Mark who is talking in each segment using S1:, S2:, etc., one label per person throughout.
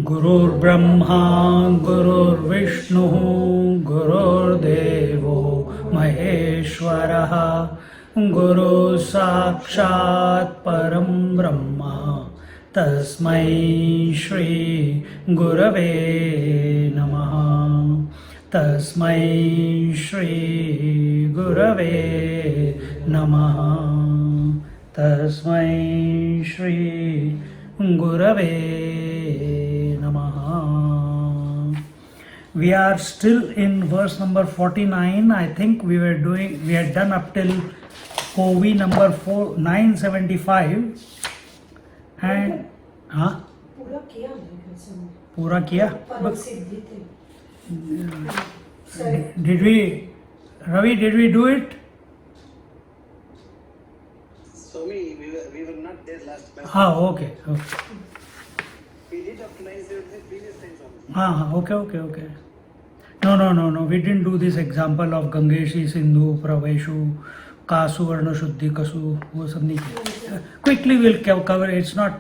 S1: Gurur Brahma, Gurur Vishnu, Gurur Devo Maheshwaraha, Guru Sakshat Param Brahma, Tasmai Shri Gurave Namaha, Tasmai Shri Gurave Namaha, Tasmai Shri Gurave Namaha. We are still in verse number 49. I think we had done up till OV number 975. And Pura kiya? Did we, Ravi, did we do it?
S2: Swami, we were not there last time.
S1: Okay.
S2: We did up to 973 previous time.
S1: Okay. No. We didn't do this example of Gangeshi, Sindhu, Praveshu, Kasu, Varna Shuddhi, Kasu. वो सब नहीं किया. Quickly we'll cover. It's not,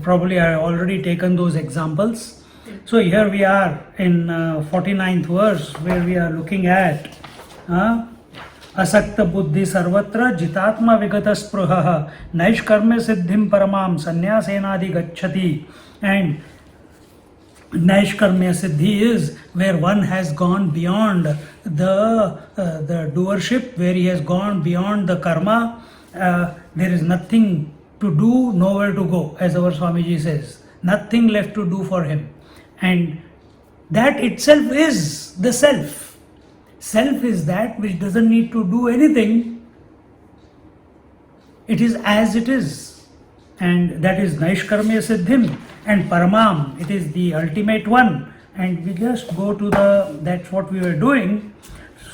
S1: probably I already taken those examples. So here we are in 49th verse where we are looking at असक्त बुद्धि सर्वत्र जितात्मा विगत स्पृह नैष्कर्म्य सिद्धिम परमाम संन्यासेनादि गच्छति. And Naishkarmya Siddhi is where one has gone beyond the doership, where he has gone beyond the karma. There is nothing to do, nowhere to go, as our Swamiji says. Nothing left to do for him. And that itself is the self. Self is that which doesn't need to do anything. It is as it is. And that is Naishkarmya Siddhim. And Paramam, it is the ultimate one. And we just go to that's what we were doing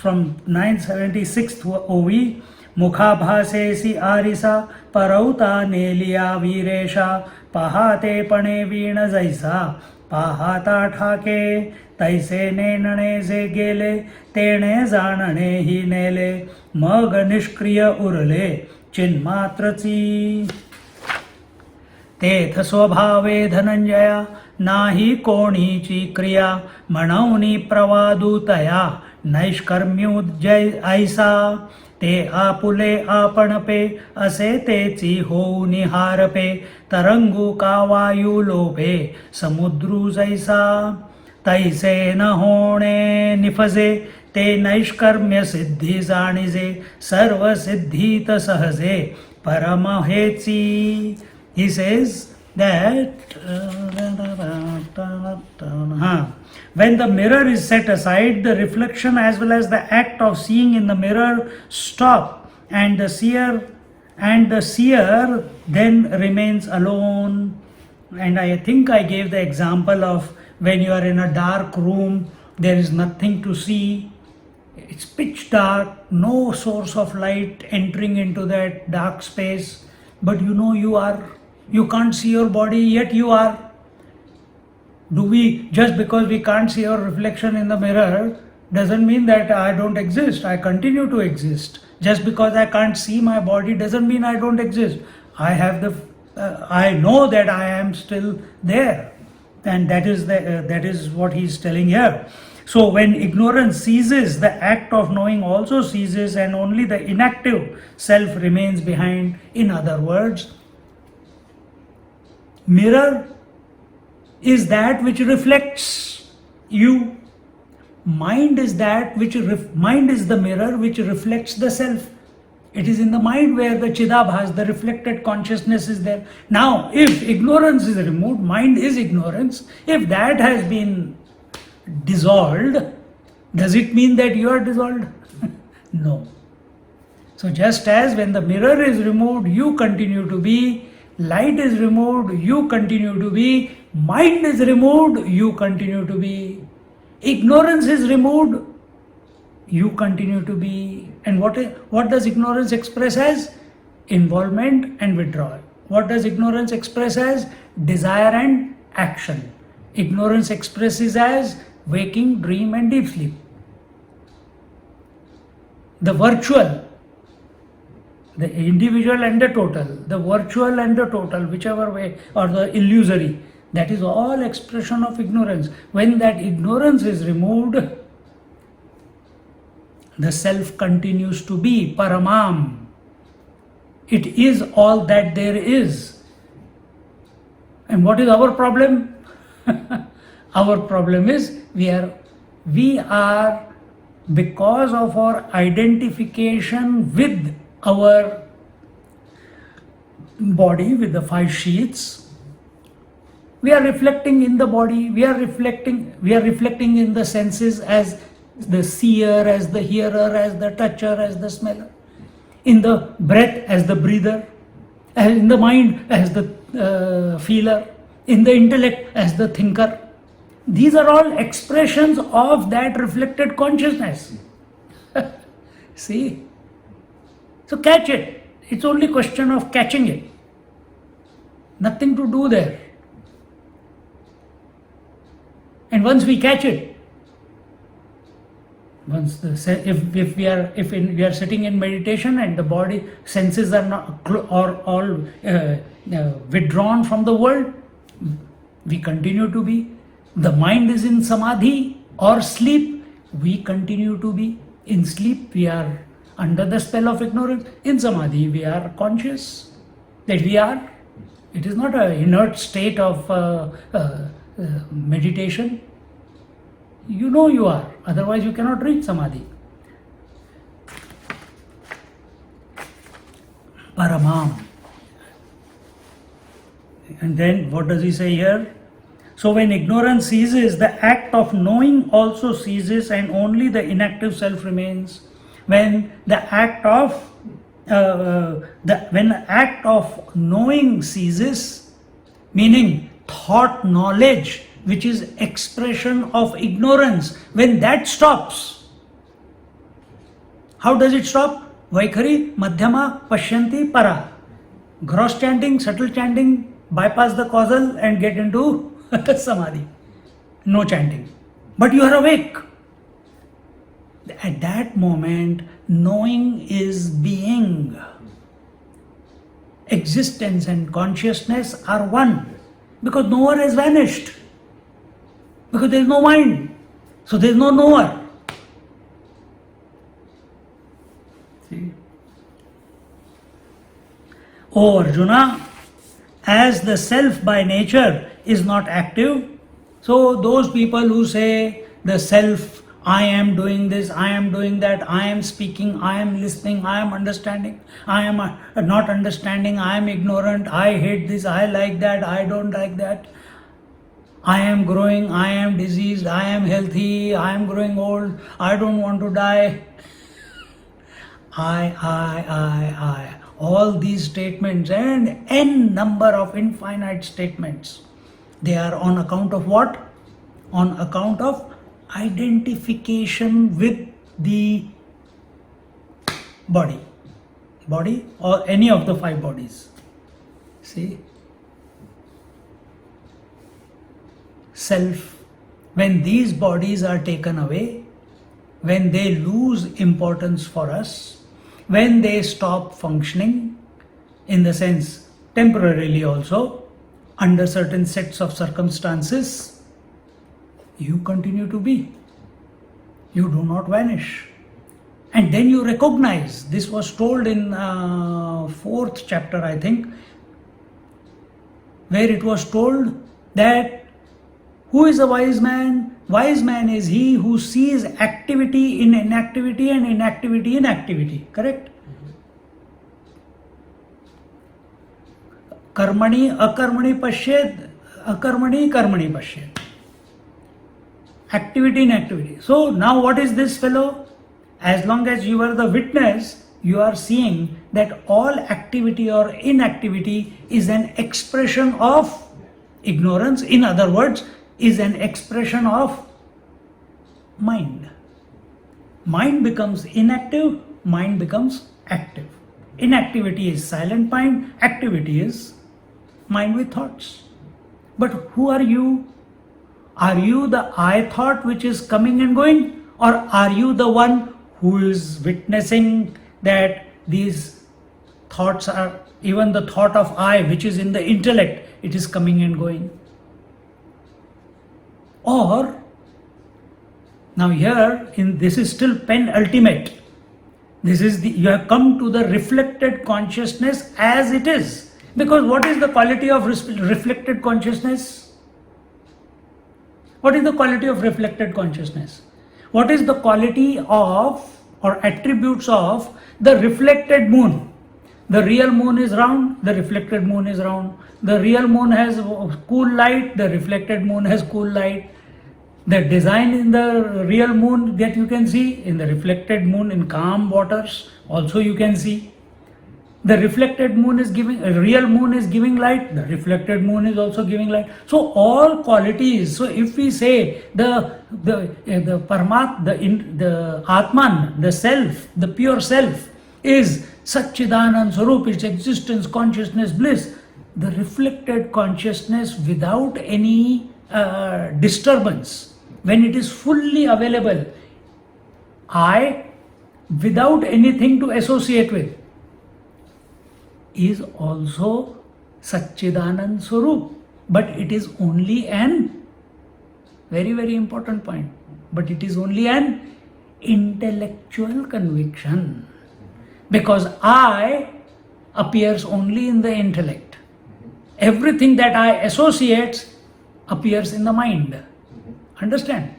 S1: from 976th OV. Mukhabhasesi arisa parauta neliya viresha pahate pane veena jaisa pahata thake taise nenane se gele tene janane hi nele mag nishkriya urle chinmatrachi. तेथ स्वभावे धनंजया नाही कोणीची क्रिया म्हणवनी प्रवादूतया नैष्कर्म्योज्जय ऐसा ते आपुले आपणपे असे तेची होऊ निहारपे तरंगू का वायू लोभे समुद्रू जैसा तैसे न होणे निफजे ते नैष्कर्म्य सिद्धी जाणिजे सर्व सिद्धीत सहजे परम हेची. He says that when the mirror is set aside, the reflection as well as the act of seeing in the mirror stop, and the seer then remains alone. And I think I gave the example of when you are in a dark room, there is nothing to see. It's pitch dark, no source of light entering into that dark space, but you can't see your body, yet you are. Just because we can't see our reflection in the mirror doesn't mean that I don't exist. I continue to exist. Just because I can't see my body doesn't mean I don't exist. I know that I am still there. And that is what he's telling here. So when ignorance ceases, the act of knowing also ceases, and only the inactive self remains behind. In other words, mirror is that which reflects you. Mind is the mirror which reflects the self. It is in the mind where the Chidabhas, the reflected consciousness, is there. Now, if ignorance is removed, mind is ignorance. If that has been dissolved, does it mean that you are dissolved? No. So just as when the mirror is removed, you continue to be. Light is removed, you continue to be. Mind is removed, you continue to be. Ignorance is removed, you continue to be. And what does ignorance express as? Involvement and withdrawal. What does ignorance express as? Desire and action. Ignorance expresses as waking, dream and deep sleep. The virtual, the individual and the total, the virtual and the total, whichever way, or the illusory, that is all expression of ignorance. When that ignorance is removed, the self continues to be Paramam. It is all that there is. And what is our problem? Our problem is we are because of our identification with our body, with the five sheaths, we are reflecting in the body, we are reflecting in the senses as the seer, as the hearer, as the toucher, as the smeller, in the breath as the breather, and in the mind as the feeler, in the intellect as the thinker. These are all expressions of that reflected consciousness. See? So catch it. It's only question of catching it. Nothing to do there. And once we catch it, if we are sitting in meditation and the body senses are not all withdrawn from the world, we continue to be. The mind is in samadhi or sleep, we continue to be. In sleep, we are under the spell of ignorance. In samadhi, we are conscious that we are. It is not an inert state of meditation. You know you are, otherwise you cannot reach samadhi. Paramam. And then what does he say here? So when ignorance ceases, the act of knowing also ceases and only the inactive self remains. When the act of knowing ceases, meaning thought knowledge, which is expression of ignorance, when that stops, how does it stop? Vaikhari, Madhyama, Pashyanti, Para. Gross chanting, subtle chanting, bypass the causal and get into samadhi. No chanting. But you are awake. At that moment, knowing is being. Existence and consciousness are one. Because knower has vanished. Because there is no mind. So there is no knower. See? O Arjuna, as the self by nature is not active, so those people who say the self, I am doing this, I am doing that, I am speaking, I am listening, I am understanding, I am not understanding, I am ignorant, I hate this, I like that, I don't like that, I am growing, I am diseased, I am healthy, I am growing old, I don't want to die. I. All these statements and n number of infinite statements, they are on account of what? On account of identification with the body or any of the five bodies. See? Self, when these bodies are taken away, when they lose importance for us, when they stop functioning, in the sense temporarily also, under certain sets of circumstances, you continue to be. You do not vanish. And then you recognize, this was told in 4th chapter, I think, where it was told that who is a wise man? Wise man is he who sees activity in inactivity and inactivity in activity. Correct? Karmani akarmani pashyed, akarmani karmani pashyed. Activity in activity. So now what is this fellow? As long as you are the witness, you are seeing that all activity or inactivity is an expression of ignorance. In other words, is an expression of mind. Mind becomes inactive, mind becomes active. Inactivity is silent mind, activity is mind with thoughts. But who are you? Are you the I thought which is coming and going? Or are you the one who is witnessing that these thoughts are, even the thought of I which is in the intellect, it is coming and going? Or, now here, this is still penultimate. This is you have come to the reflected consciousness as it is. Because what is the quality of reflected consciousness? What is the quality of reflected consciousness? What is the quality of or attributes of the reflected moon? The real moon is round, the reflected moon is round. The real moon has cool light, the reflected moon has cool light. The design in the real moon that you can see, in the reflected moon in calm waters also you can see. The reflected moon is giving, a real moon is giving light, the reflected moon is also giving light. So all qualities, so if we say the Paramat, the Atman, the self, the pure self is Satchidanand Swarup, its existence, consciousness, bliss, the reflected consciousness without any disturbance, when it is fully available, I, without anything to associate with, is also Satchidanand Swarup. But it is only an, very, very important point, but it is only an intellectual conviction. Because I appears only in the intellect. Everything that I associate appears in the mind. Understand?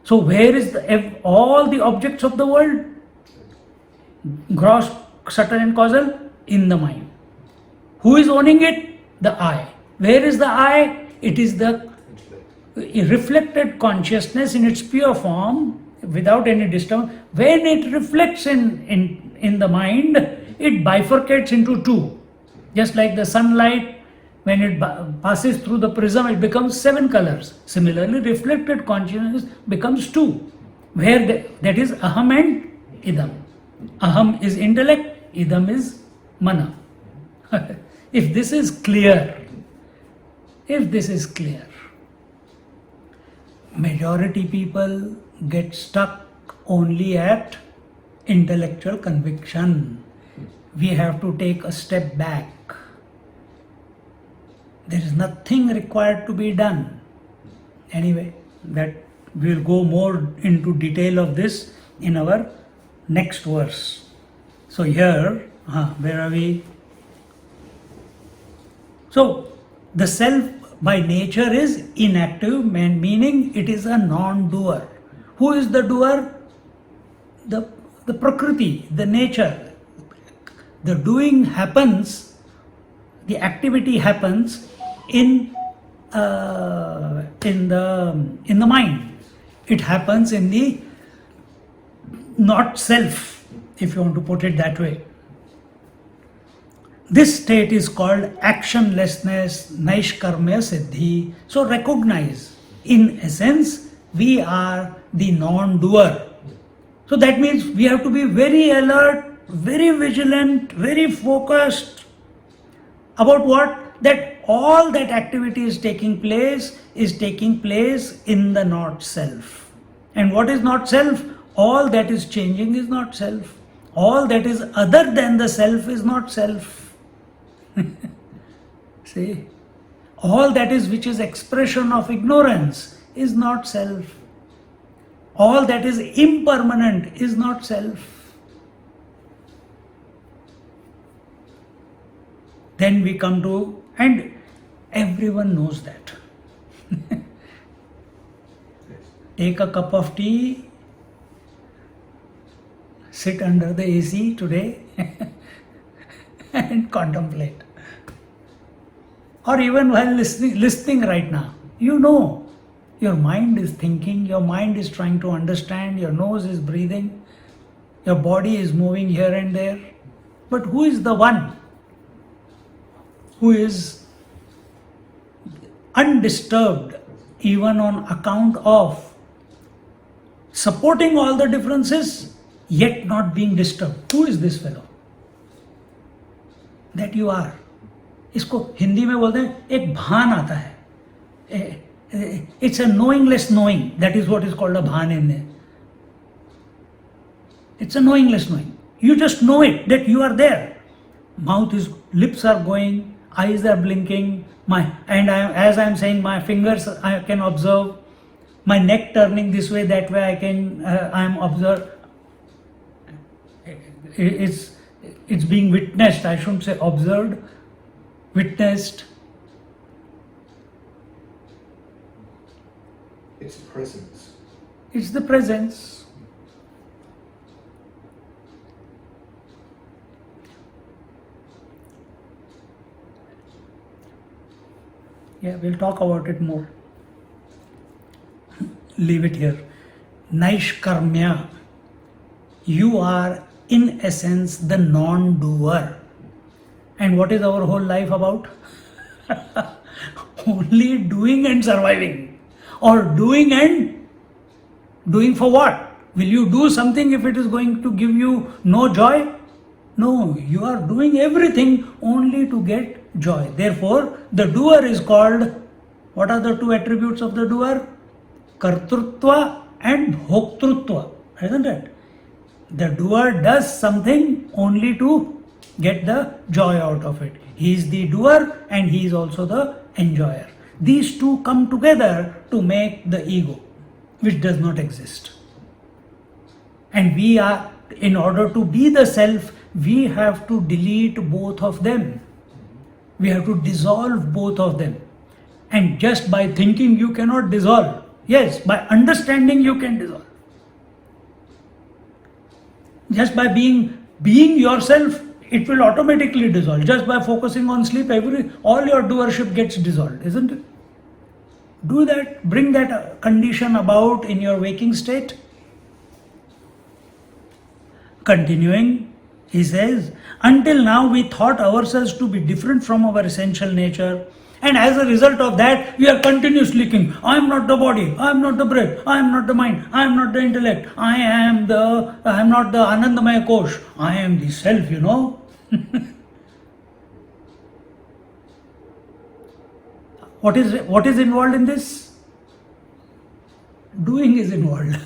S1: So where is all the objects of the world? Gross, subtle and causal? In the mind. Who is owning it? The I. Where is the I? It is the reflected consciousness in its pure form, without any disturbance. When it reflects in the mind, it bifurcates into two. Just like the sunlight, when it passes through the prism, it becomes 7 colors. Similarly, reflected consciousness becomes 2. Where that is aham and idam. Aham is intellect, idam is mana. If this is clear, majority people get stuck only at intellectual conviction. We have to take a step back. There is nothing required to be done. Anyway, that we will go more into detail of this in our next verse. So here, where are we? So the self by nature is inactive, meaning it is a non-doer. Who is the doer? The Prakriti, the nature. The doing happens, the activity happens in the mind. It happens in the not self, if you want to put it that way. This state is called actionlessness, Naishkarmya Siddhi. So recognize, in essence, we are the non-doer. So that means we have to be very alert, very vigilant, very focused about what? That all that activity is taking place in the not self. And what is not self? All that is changing is not self. All that is other than the self is not self. See, all that is which is expression of ignorance is not self. All that is impermanent is not self. Then we come to, and everyone knows that. Take a cup of tea, sit under the AC today and contemplate. Or even while listening right now, you know, your mind is thinking, your mind is trying to understand, your nose is breathing, your body is moving here and there. But who is the one who is undisturbed even on account of supporting all the differences, yet not being disturbed. Who is this fellow? That you are. इसको हिंदी में बोलते हैं एक भान आता है. It's a knowingless knowing. That is what is called a bhan in there. It's a knowingless knowing. You just know it, that you are there. Lips are going, eyes are blinking, as I am saying, my fingers I can observe, my neck turning this way, that way I am observed. It's being witnessed, I shouldn't say observed, witnessed.
S3: It's presence.
S1: It's the presence. Yeah, we'll talk about it more. Leave it here. Naishkarmya. You are in essence the non-doer. And what is our whole life about? Only doing and surviving. Or doing for what? Will you do something if it is going to give you no joy? No, you are doing everything only to get joy. Therefore, the doer is called, what are the two attributes of the doer? Kartrutva and Bhoktrutva, isn't it? The doer does something only to get the joy out of it. He is the doer and he is also the enjoyer. These two come together to make the ego, which does not exist. And we are, in order to be the self, we have to delete both of them. We have to dissolve both of them. And just by thinking you cannot dissolve. Yes, by understanding you can dissolve. Just by being yourself, it will automatically dissolve. Just by focusing on sleep, all your doership gets dissolved, isn't it? Do that, bring that condition about in your waking state. Continuing, he says, until now we thought ourselves to be different from our essential nature, and as a result of that we are continuously thinking, I am not the body, I am not the breath, I am not the mind, I am not the intellect, I am not the Anandamaya Kosh, I am the self, you know. What is involved in this? Doing is involved.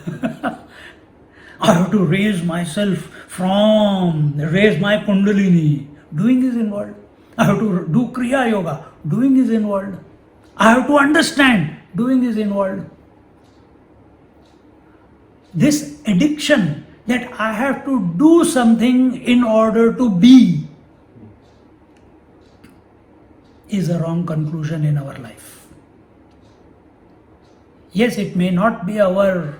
S1: I have to raise myself raise my Kundalini. Doing is involved. I have to do Kriya Yoga. Doing is involved. I have to understand. Doing is involved. This addiction that I have to do something in order to be is a wrong conclusion in our life. Yes, it may not be our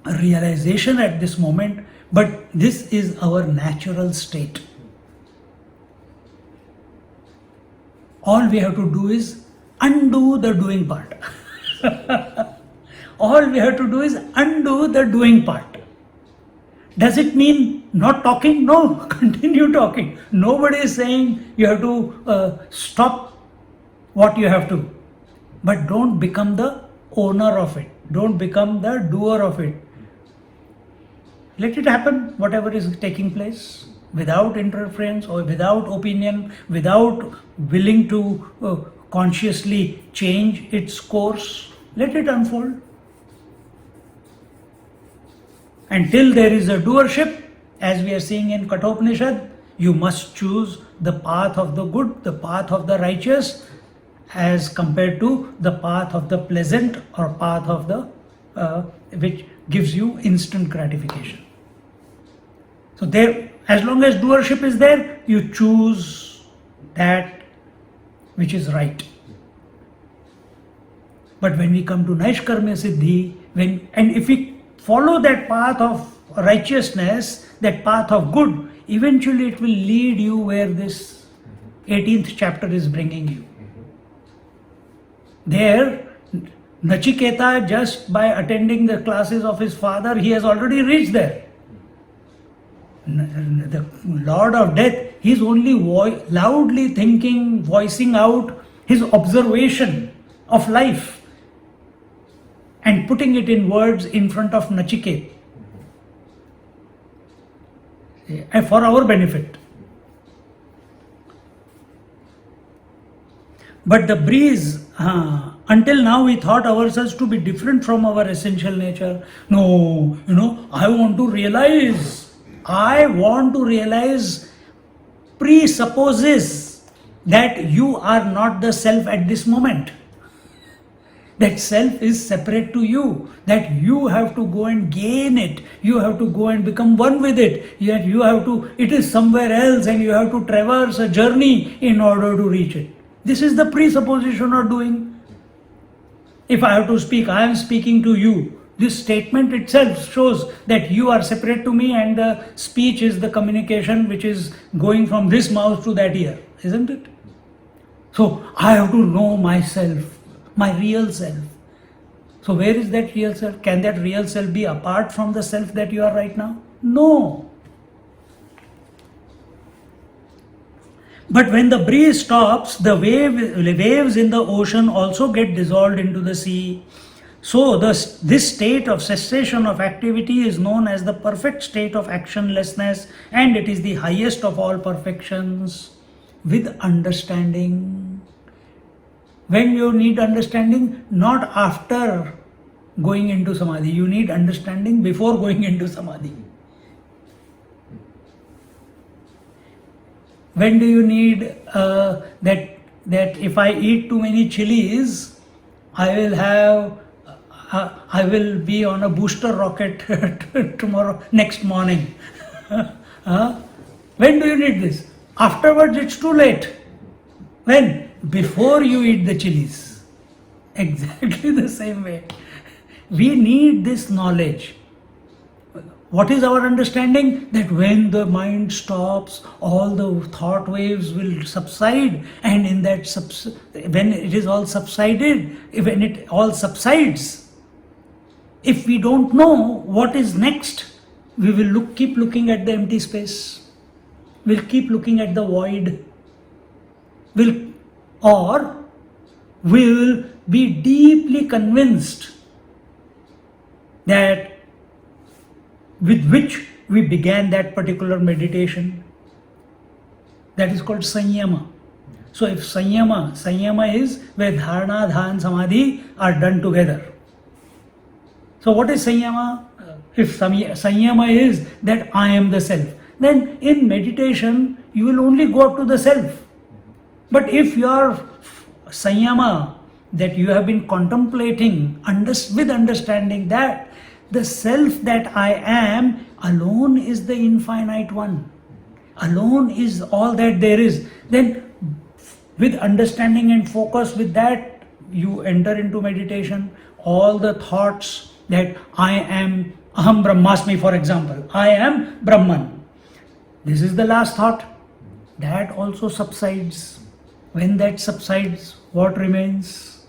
S1: realization at this moment, but this is our natural state. All we have to do is undo the doing part. All we have to do is undo the doing part. Does it mean not talking? No, continue talking. Nobody is saying you have to stop what you have to. But don't become the owner of it. Don't become the doer of it. Let it happen, whatever is taking place, without interference or without opinion, without willing to consciously change its course. Let it unfold. Until there is a doership, as we are seeing in Kathopanishad, you must choose the path of the good, the path of the righteous, as compared to the path of the pleasant or path of the which gives you instant gratification. So there, as long as doership is there, you choose that which is right. But when we come to Naishkarmya Siddhi, and if we follow that path of righteousness, that path of good, eventually it will lead you where this 18th chapter is bringing you. There, Nachiketa, just by attending the classes of his father, he has already reached there. The Lord of Death, he is only loudly thinking, voicing out his observation of life. and putting it in words in front of Nachiket for our benefit. But the breeze, until now we thought ourselves to be different from our essential nature. No, I want to realize presupposes that you are not the self at this moment. That self is separate to you, that you have to go and gain it, you have to go and become one with it, yet it is somewhere else and you have to traverse a journey in order to reach it. This is the presupposition or doing. If I have to speak, I am speaking to you. This statement itself shows that you are separate to me and the speech is the communication which is going from this mouth to that ear, isn't it? So I have to know myself, my real self. So where is that real self? Can that real self be apart from the self that you are right now? No. But when the breeze stops, the waves in the ocean also get dissolved into the sea. So this state of cessation of activity is known as the perfect state of actionlessness, and it is the highest of all perfections with understanding. When you need understanding, not after going into samadhi, you need understanding before going into samadhi. When do you need that if I eat too many chilies, I will be on a booster rocket next morning. When do you need this? Afterwards it's too late. When? Before you eat the chilies. Exactly the same way. We need this knowledge. What is our understanding? That when the mind stops, all the thought waves will subside, and in that when it is all subsided, when it all subsides, if we don't know what is next, we will keep looking at the empty space. We'll keep looking at the void. Or we will be deeply convinced that with which we began that particular meditation. That is called Sanyama. So if Sanyama is where Dharana, Dhyan, Samadhi are done together. So what is Sanyama? If Sanyama is that I am the self, then in meditation you will only go up to the self. But if your Sanyama, that you have been contemplating with understanding that the self that I am alone is the infinite one, alone is all that there is, then with understanding and focus with that, you enter into meditation. All the thoughts that I am, Aham Brahmasmi, for example, I am Brahman. This is the last thought. That also subsides. When that subsides, what remains?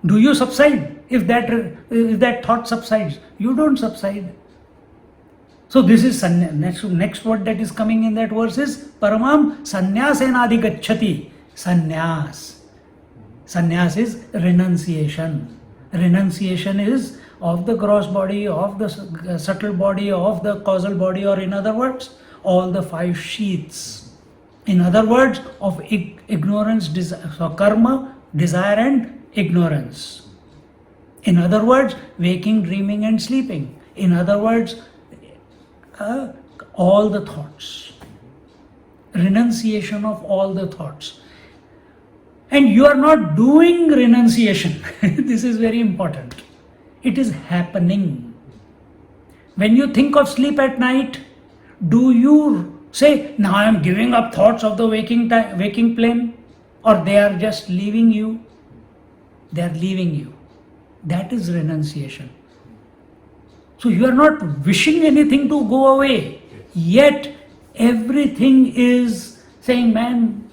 S1: Do you subside? If that thought subsides, you don't subside. So this is next word that is coming in that verse is Paramam Sanyasenadi Gacchati. Sannyas. Sannyas is renunciation. Renunciation is of the gross body, of the subtle body, of the causal body, or in other words, all the five sheaths. In other words, of ignorance, so karma, desire and ignorance. In other words, waking, dreaming and sleeping. In other words, all the thoughts. Renunciation of all the thoughts. And you are not doing renunciation. This is very important. It is happening. When you think of sleep at night, do you say, now I am giving up thoughts of the waking plane? Or they are just leaving you? They are leaving you. That is renunciation. So you are not wishing anything to go away. Yet everything is saying, man,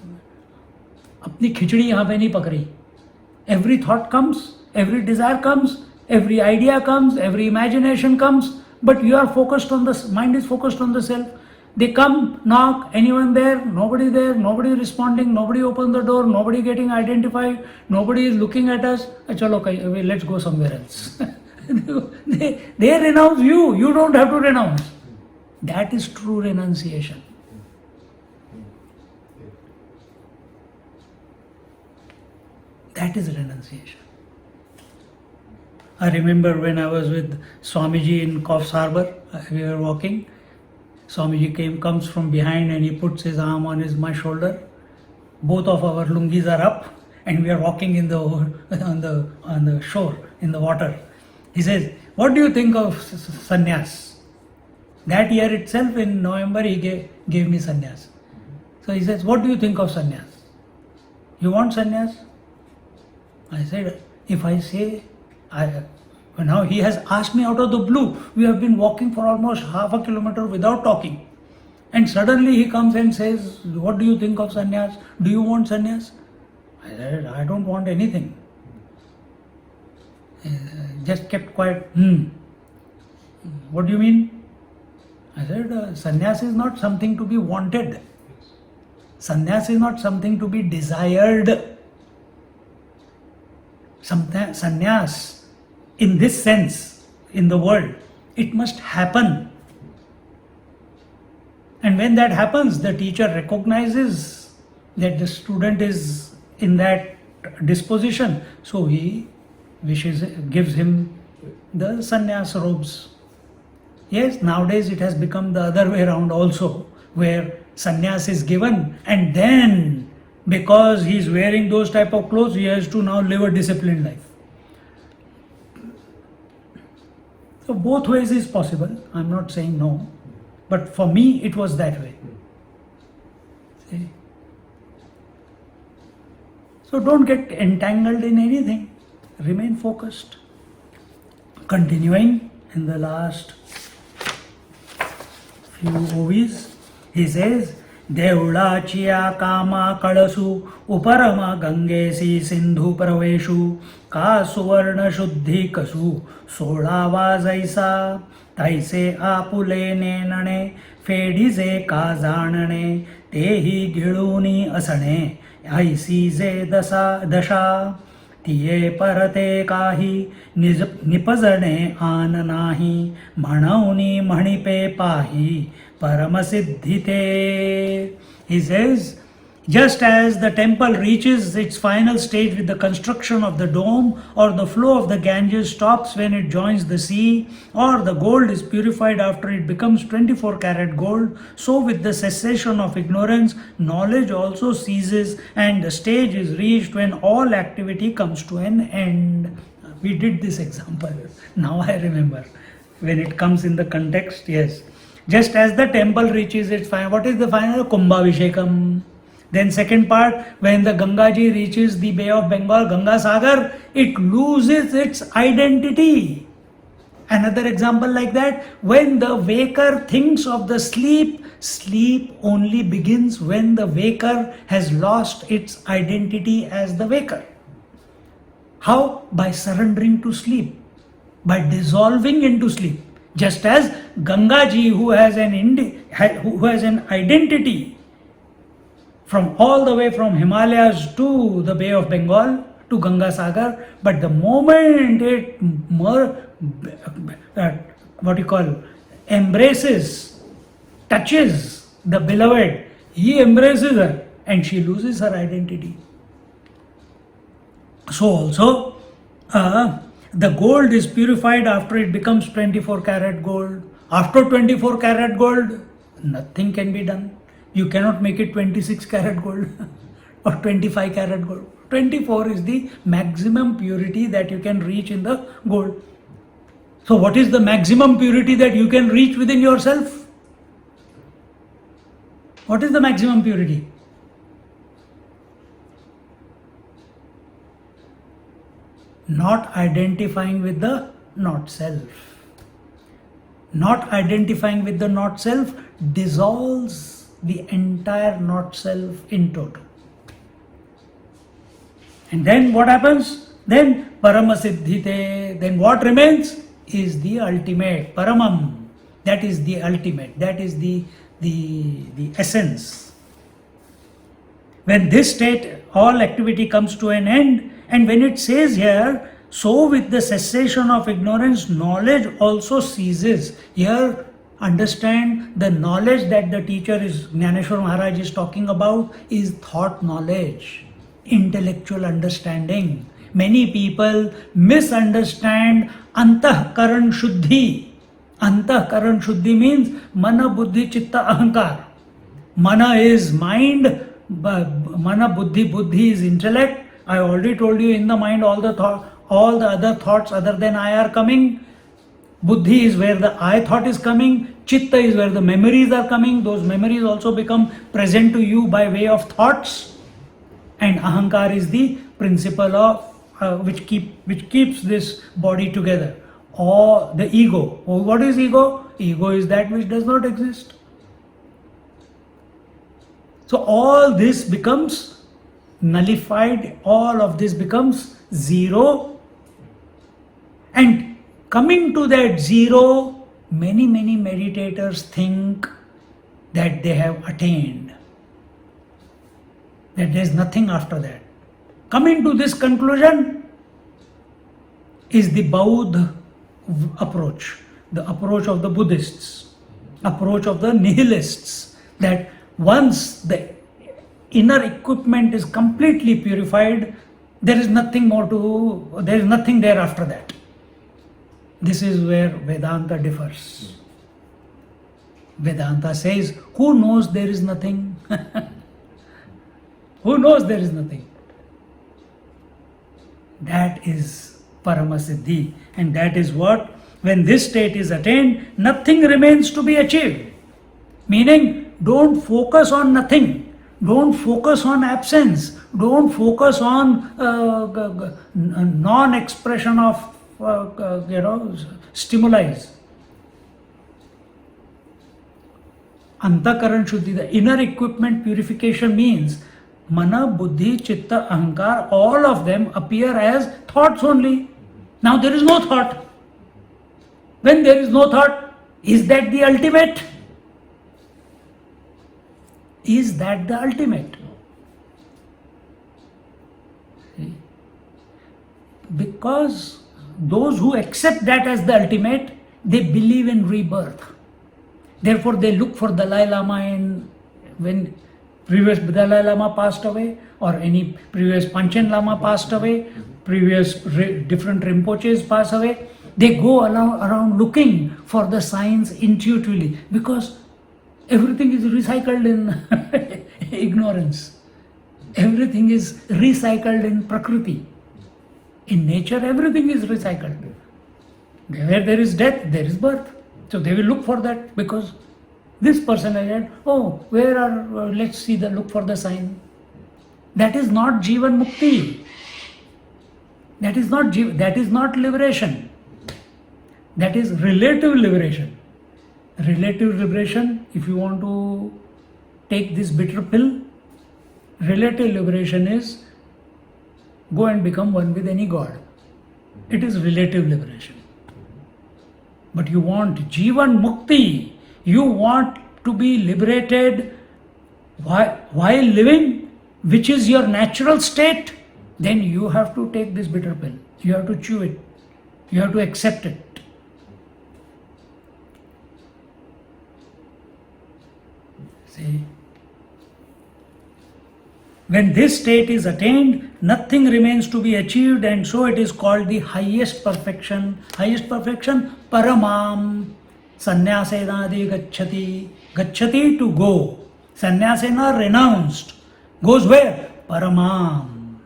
S1: apni khichdi yahan pe nahi pakri. Every thought comes, every desire comes, every idea comes, every imagination comes, but you are focused on the mind is focused on the self. They come, knock, anyone there, nobody responding, nobody open the door, nobody getting identified, nobody is looking at us. Chalo, okay, let's go somewhere else. they renounce you, you don't have to renounce. That is true renunciation. That is renunciation. I remember when I was with Swamiji in Coffs Harbour, we were walking. Swamiji comes from behind and he puts his arm on my shoulder. Both of our lungis are up and we are walking on the shore, in the water. He says, "What do you think of sannyas?" That year itself, in November, he gave me sannyas. So he says, "What do you think of sannyas? You want sannyas?" I said, if I say, now he has asked me out of the blue. We have been walking for almost half a kilometer without talking. And suddenly he comes and says, "What do you think of sannyas? Do you want sannyas?" I said, "I don't want anything." Just kept quiet. What do you mean? I said, sannyas is not something to be wanted. Sannyas is not something to be desired. Sannyas, in this sense, in the world, it must happen. And when that happens, the teacher recognizes that the student is in that disposition, so he gives him the sannyas robes. Yes, nowadays it has become the other way around also, where sannyas is given and then because he is wearing those type of clothes, he has to now live a disciplined life. So both ways is possible. I'm not saying no, but for me it was that way. See? So don't get entangled in anything. Remain focused. Continuing in the last few OVs, he says, "देवळाचिया कामा कळसु उपरमा गंगेसी सिंधु प्रवेशु का सुवर्ण शुद्धि कसु 16 जैसा तैसे आपुले नेनणे फेडीजे का जाणणे तेही गिळूनी असणे ऐसी जे दशा तिये परते काही निपजणे आन नाही म्हणवनी म्हणिपे पाही Paramasiddhite." He says, just as the temple reaches its final stage with the construction of the dome, or the flow of the Ganges stops when it joins the sea, or the gold is purified after it becomes 24 karat gold, so with the cessation of ignorance, knowledge also ceases and the stage is reached when all activity comes to an end. We did this example. Now I remember. When it comes in the context, yes. Just as the temple reaches its final, what is the final? Kumbhavishekam. Then second part, when the Gangaji reaches the Bay of Bengal, Ganga Sagar, it loses its identity. Another example like that, when the waker thinks of the sleep, sleep only begins when the waker has lost its identity as the waker. How? By surrendering to sleep, by dissolving into sleep. Just as Gangaji, who has an identity from all the way from Himalayas to the Bay of Bengal to Ganga Sagar, but the moment it embraces, touches the beloved, he embraces her and she loses her identity. So also, the gold is purified after it becomes 24 karat gold. After 24 karat gold, nothing can be done. You cannot make it 26 karat gold or 25 karat gold. 24 is the maximum purity that you can reach in the gold. So what is the maximum purity that you can reach within yourself? What is the maximum purity? Not identifying with the not self. Not identifying with the not self dissolves the entire not self in total. And then what happens? Then Paramasiddhite. Then what remains is the ultimate. Paramam. That is the ultimate. That is the the essence. When this state, all activity comes to an end, and when it says here, so with the cessation of ignorance, knowledge also ceases. Here, understand the knowledge that the teacher is, Gyaneshwari Maharaj is talking about, is thought knowledge, intellectual understanding. Many people misunderstand antahkaran shuddhi. Antahkaran shuddhi means mana, buddhi, chitta, ahankar. Mana is mind, mana, buddhi is intellect. I already told you, in the mind all the other thoughts other than I are coming. Buddhi is where the I thought is coming. Chitta is where the memories are coming. Those memories also become present to you by way of thoughts. And ahankar is the principle of which keeps this body together. Or the ego. Oh, what is ego? Ego is that which does not exist. So all this becomes nullified, all of this becomes zero. And coming to that zero, many meditators think that they have attained, that there is nothing after that. Coming to this conclusion is the Bauddha approach, the approach of the Buddhists, approach of the nihilists, that once the inner equipment is completely purified, there is nothing there after that. This is where Vedanta differs. Vedanta says, who knows there is nothing? Who knows there is nothing? That is Paramasiddhi. And that is what, when this state is attained, nothing remains to be achieved. Meaning, don't focus on nothing. Don't focus on absence. Don't focus on non-expression of stimuli. Antakaran Shuddhi, the inner equipment purification means mana, buddhi, chitta, ahankar, all of them appear as thoughts only. Now there is no thought. When there is no thought, is that the ultimate? Is that the ultimate? See? Because those who accept that as the ultimate, they believe in rebirth. Therefore they look for Dalai Lama when previous Dalai Lama passed away, or any previous Panchen Lama passed away, previous different Rinpoches pass away. They go around looking for the signs intuitively, because everything is recycled in ignorance. Everything is recycled in Prakriti. In nature, everything is recycled. Where there is death, there is birth. So they will look for that, because this person has said, oh, where are, let's see look for the sign. That is not Jivan Mukti. That is not liberation. That is relative liberation. Relative liberation, if you want to take this bitter pill, relative liberation is go and become one with any god. It is relative liberation. But you want Jivan Mukti, you want to be liberated while living, which is your natural state, then you have to take this bitter pill. You have to chew it. You have to accept it. See? When this state is attained, nothing remains to be achieved, and so it is called the highest perfection. Highest perfection, Paramam. Sanyasenadi gacchati. Gacchati, to go. Sanyasena, renounced. Goes where? Paramam.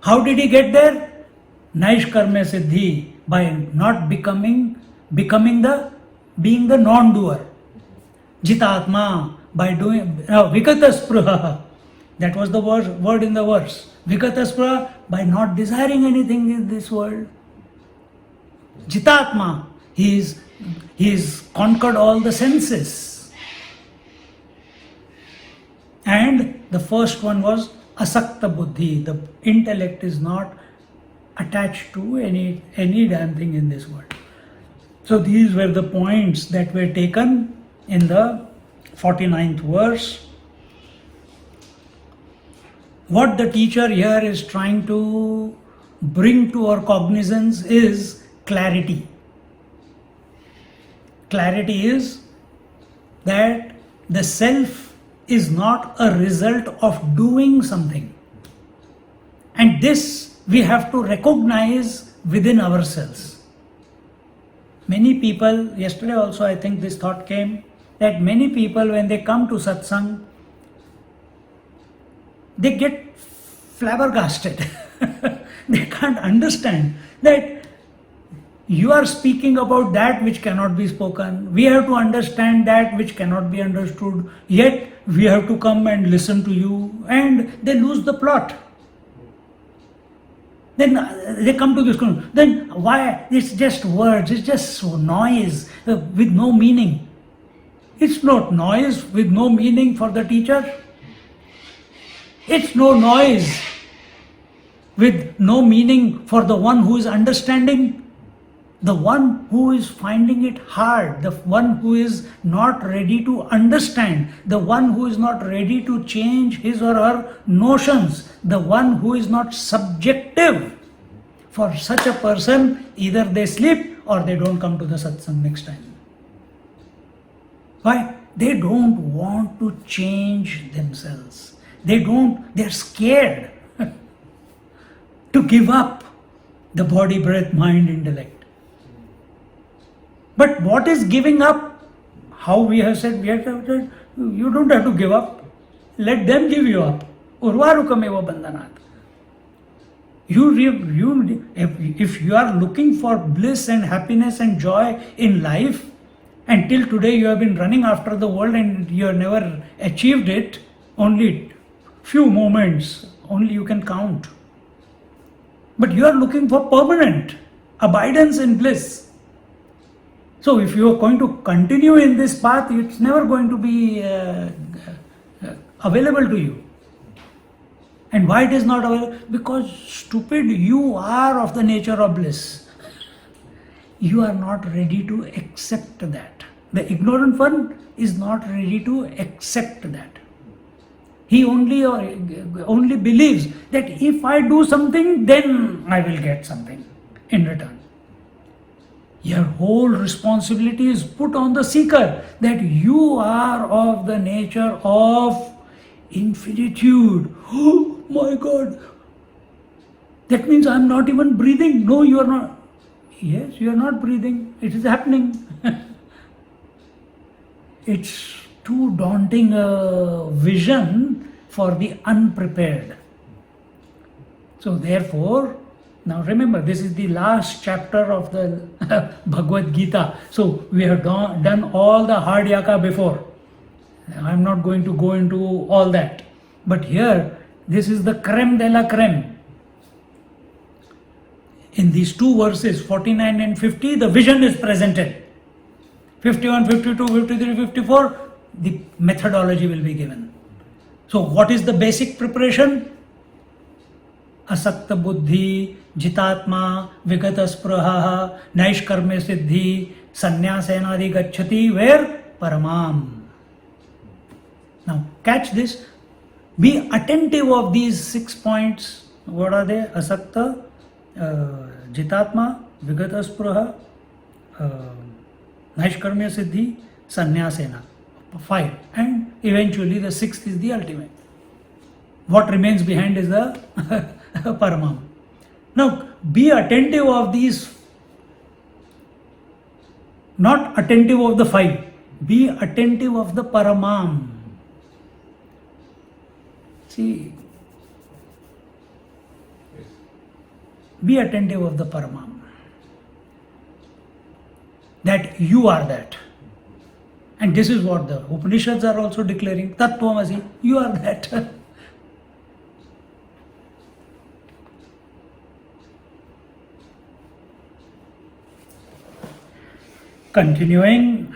S1: How did he get there? Naishkarmya Siddhi, by not being the non-doer. Jitatma, by doing Vikata Spruha. That was the word in the verse. Vikata Spruha, by not desiring anything in this world. Jitatma, he's conquered all the senses. And the first one was Asakta Buddhi. The intellect is not attached to any damn thing in this world. So these were the points that were taken in the 49th verse. What the teacher here is trying to bring to our cognizance is clarity. Clarity is that the self is not a result of doing something. And this we have to recognize within ourselves. Many people, yesterday also I think this thought came, that many people when they come to satsang, they get flabbergasted. They can't understand that you are speaking about that which cannot be spoken. We have to understand that which cannot be understood. Yet we have to come and listen to you, and they lose the plot. Then they come to this conclusion. Then why? It's just words, it's just noise with no meaning. It's not noise with no meaning for the teacher. It's no noise with no meaning for the one who is understanding. The one who is finding it hard, the one who is not ready to understand, the one who is not ready to change his or her notions, the one who is not subjective. For such a person, either they sleep or they don't come to the satsang next time. Why? They don't want to change themselves. They're scared to give up the body, breath, mind, intellect. But what is giving up? How we have said, you don't have to give up. Let them give you up. Urvarukameva bandhanat. If you are looking for bliss and happiness and joy in life, and till today you have been running after the world and you have never achieved it, only few moments, only you can count. But you are looking for permanent abidance in bliss. So if you are going to continue in this path, it's never going to be available to you. And why it is not available? Because stupid, you are of the nature of bliss. You are not ready to accept that. The ignorant one is not ready to accept that. He only believes that if I do something, then I will get something in return. Your whole responsibility is put on the seeker, that you are of the nature of infinitude. Oh my God! That means I am not even breathing. No, you are not. Yes, you are not breathing. It is happening. It's too daunting a vision for the unprepared. So therefore, now remember, this is the last chapter of the Bhagavad Gita. So we have done all the hard yaka before. I am not going to go into all that. But here, this is the creme de la creme. In these two verses, 49 and 50, the vision is presented. 51, 52, 53, 54, the methodology will be given. So what is the basic preparation? Asakta buddhi, jitatma, vigata spraha, naishkarme siddhi, sannyasena adi gacchati, where? Paramam. Now catch this. Be attentive of these 6 points. What are they? Asakta, jitatma, vigata spraha, naishkarme siddhi, sannyasena. 5. And eventually the 6th is the ultimate. What remains behind is the Paramam. Now, be attentive of these, not attentive of the 5. Be attentive of the Paramam. See, be attentive of the Paramam. That you are that. And this is what the Upanishads are also declaring. Tattvamasi, you are that. Continuing,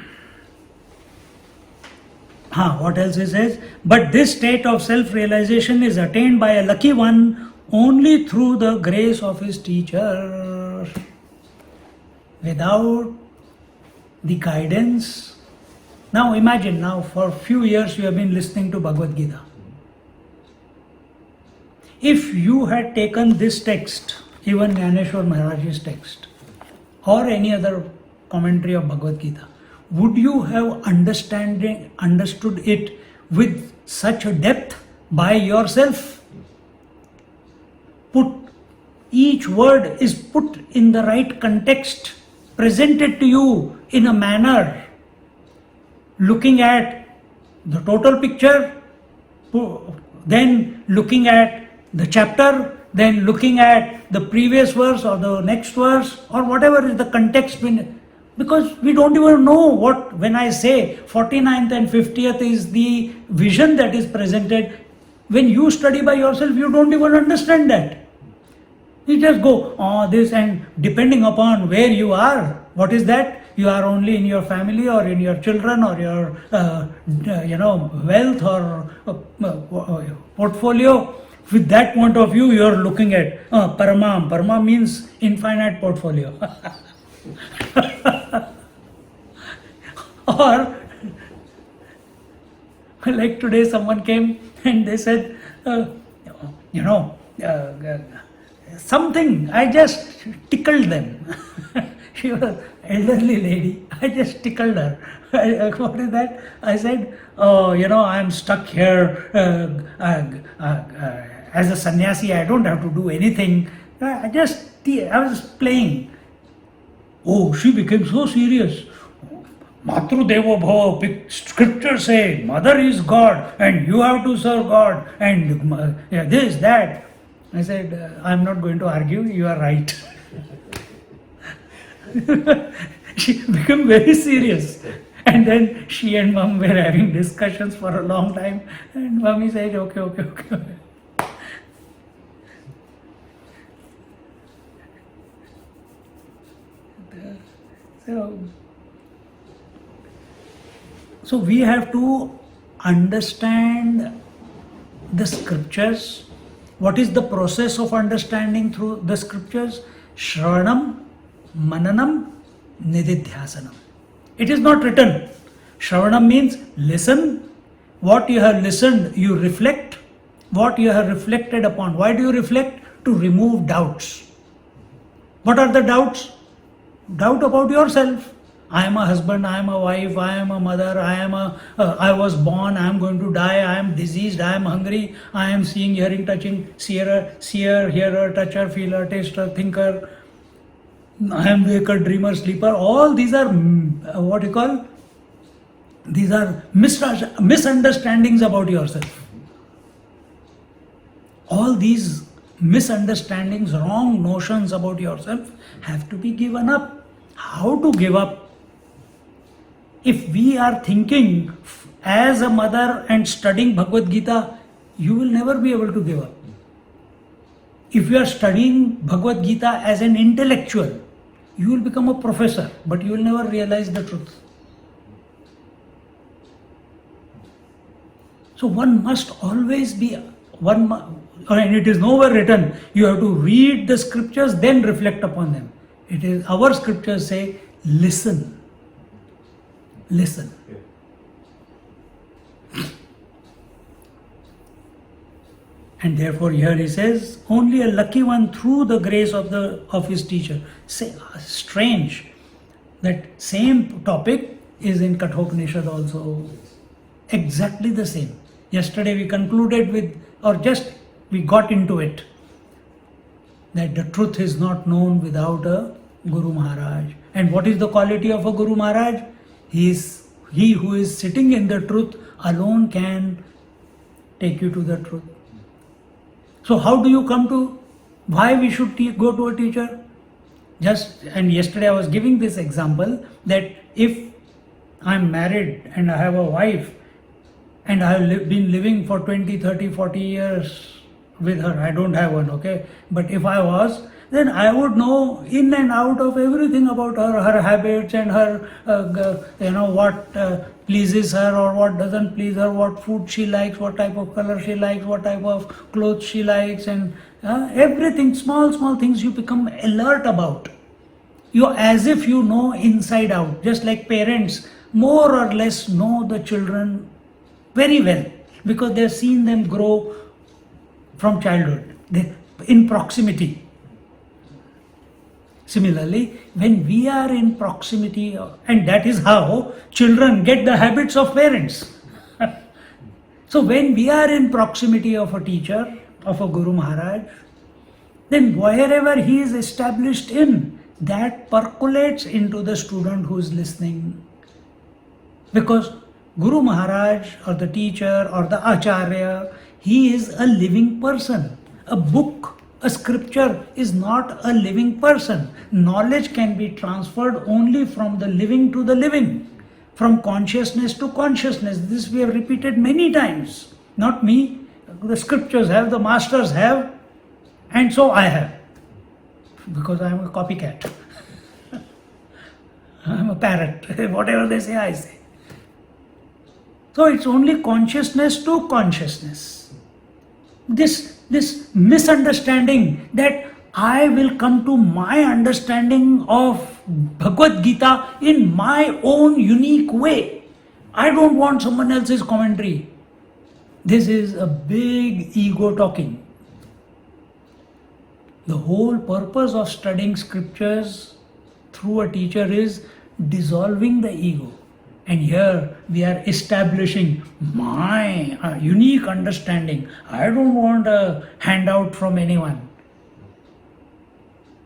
S1: what else he says? But this state of self-realization is attained by a lucky one only through the grace of his teacher. Without the guidance, Now imagine, now for few years you have been listening to Bhagavad Gita. If you had taken this text, even Gyaneshwari Maharaj's text, or any other commentary of Bhagavad Gita, would you have understood it with such a depth by yourself? Each word is put in the right context, presented to you in a manner, looking at the total picture, then looking at the chapter, then looking at the previous verse or the next verse or whatever is the context. Because we don't even know what, when I say 49th and 50th is the vision that is presented, when you study by yourself, you don't even understand that. You just go, oh, this, and depending upon where you are, what is that? You are only in your family or in your children or your, wealth or portfolio. With that point of view, you are looking at Paramam. Paramam means infinite portfolio. Or, like today someone came and they said, something, I just tickled them. She was an elderly lady, I just tickled her. What is that? I said, I'm stuck here as a sannyasi, I don't have to do anything. I was playing. Oh, she became so serious. Matru Devo Bhava, scriptures say, mother is God and you have to serve God and this, that. I said, I'm not going to argue, you are right. She became very serious. And then she and mom were having discussions for a long time. And mommy said, okay. So we have to understand the scriptures. What is the process of understanding through the scriptures? Shravanam, Mananam, Nididhyasanam. It is not written. Shravanam means listen. What you have listened, you reflect. What you have reflected upon. Why do you reflect? To remove doubts. What are the doubts? Doubt about yourself. I am a husband, I am a wife, I am a mother, I was born, I am going to die, I am diseased, I am hungry, I am seeing, hearing, touching, seer, hearer, toucher, feeler, taster, thinker, I am waker, dreamer, sleeper. All these are these are misunderstandings about yourself. All these misunderstandings, wrong notions about yourself have to be given up. How to give up? If we are thinking as a mother and studying Bhagavad Gita, you will never be able to give up. If you are studying Bhagavad Gita as an intellectual, you will become a professor, but you will never realize the truth. So one must always be, and it is nowhere written, you have to read the scriptures, then reflect upon them. It is, our scriptures say, listen. Listen. And therefore here he says, only a lucky one through the grace of his teacher. Say, strange that same topic is in Kathopanishad also. Exactly the same. Yesterday we concluded with, we got into it, that the truth is not known without a Guru Maharaj. And what is the quality of a Guru Maharaj? He who is sitting in the truth alone can take you to the truth. So how do you come to why we should go to a teacher? And yesterday I was giving this example that if I'm married and I have a wife and I have been living for 20, 30, 40 years with her, I don't have one, okay? But if I was, then I would know in and out of everything about her habits and her, what pleases her or what doesn't please her, what food she likes, what type of color she likes, what type of clothes she likes, and everything, small things you become alert about. You as if you know inside out, just like parents more or less know the children very well because they've seen them grow from childhood, in proximity. Similarly, when we are in proximity, and that is how children get the habits of parents. So when we are in proximity of a teacher, of a Guru Maharaj, then wherever he is established in, that percolates into the student who is listening. Because Guru Maharaj or the teacher or the Acharya, he is a living person. A book, a scripture is not a living person. Knowledge can be transferred only from the living to the living, from consciousness to consciousness. This we have repeated many times. Not me. The scriptures have, the masters have, and so I have. Because I am a copycat. I am a parrot. Whatever they say, I say. So it's only consciousness to consciousness. This misunderstanding that I will come to my understanding of Bhagavad Gita in my own unique way. I don't want someone else's commentary. This is a big ego talking. The whole purpose of studying scriptures through a teacher is dissolving the ego. And here we are establishing my unique understanding. I don't want a handout from anyone.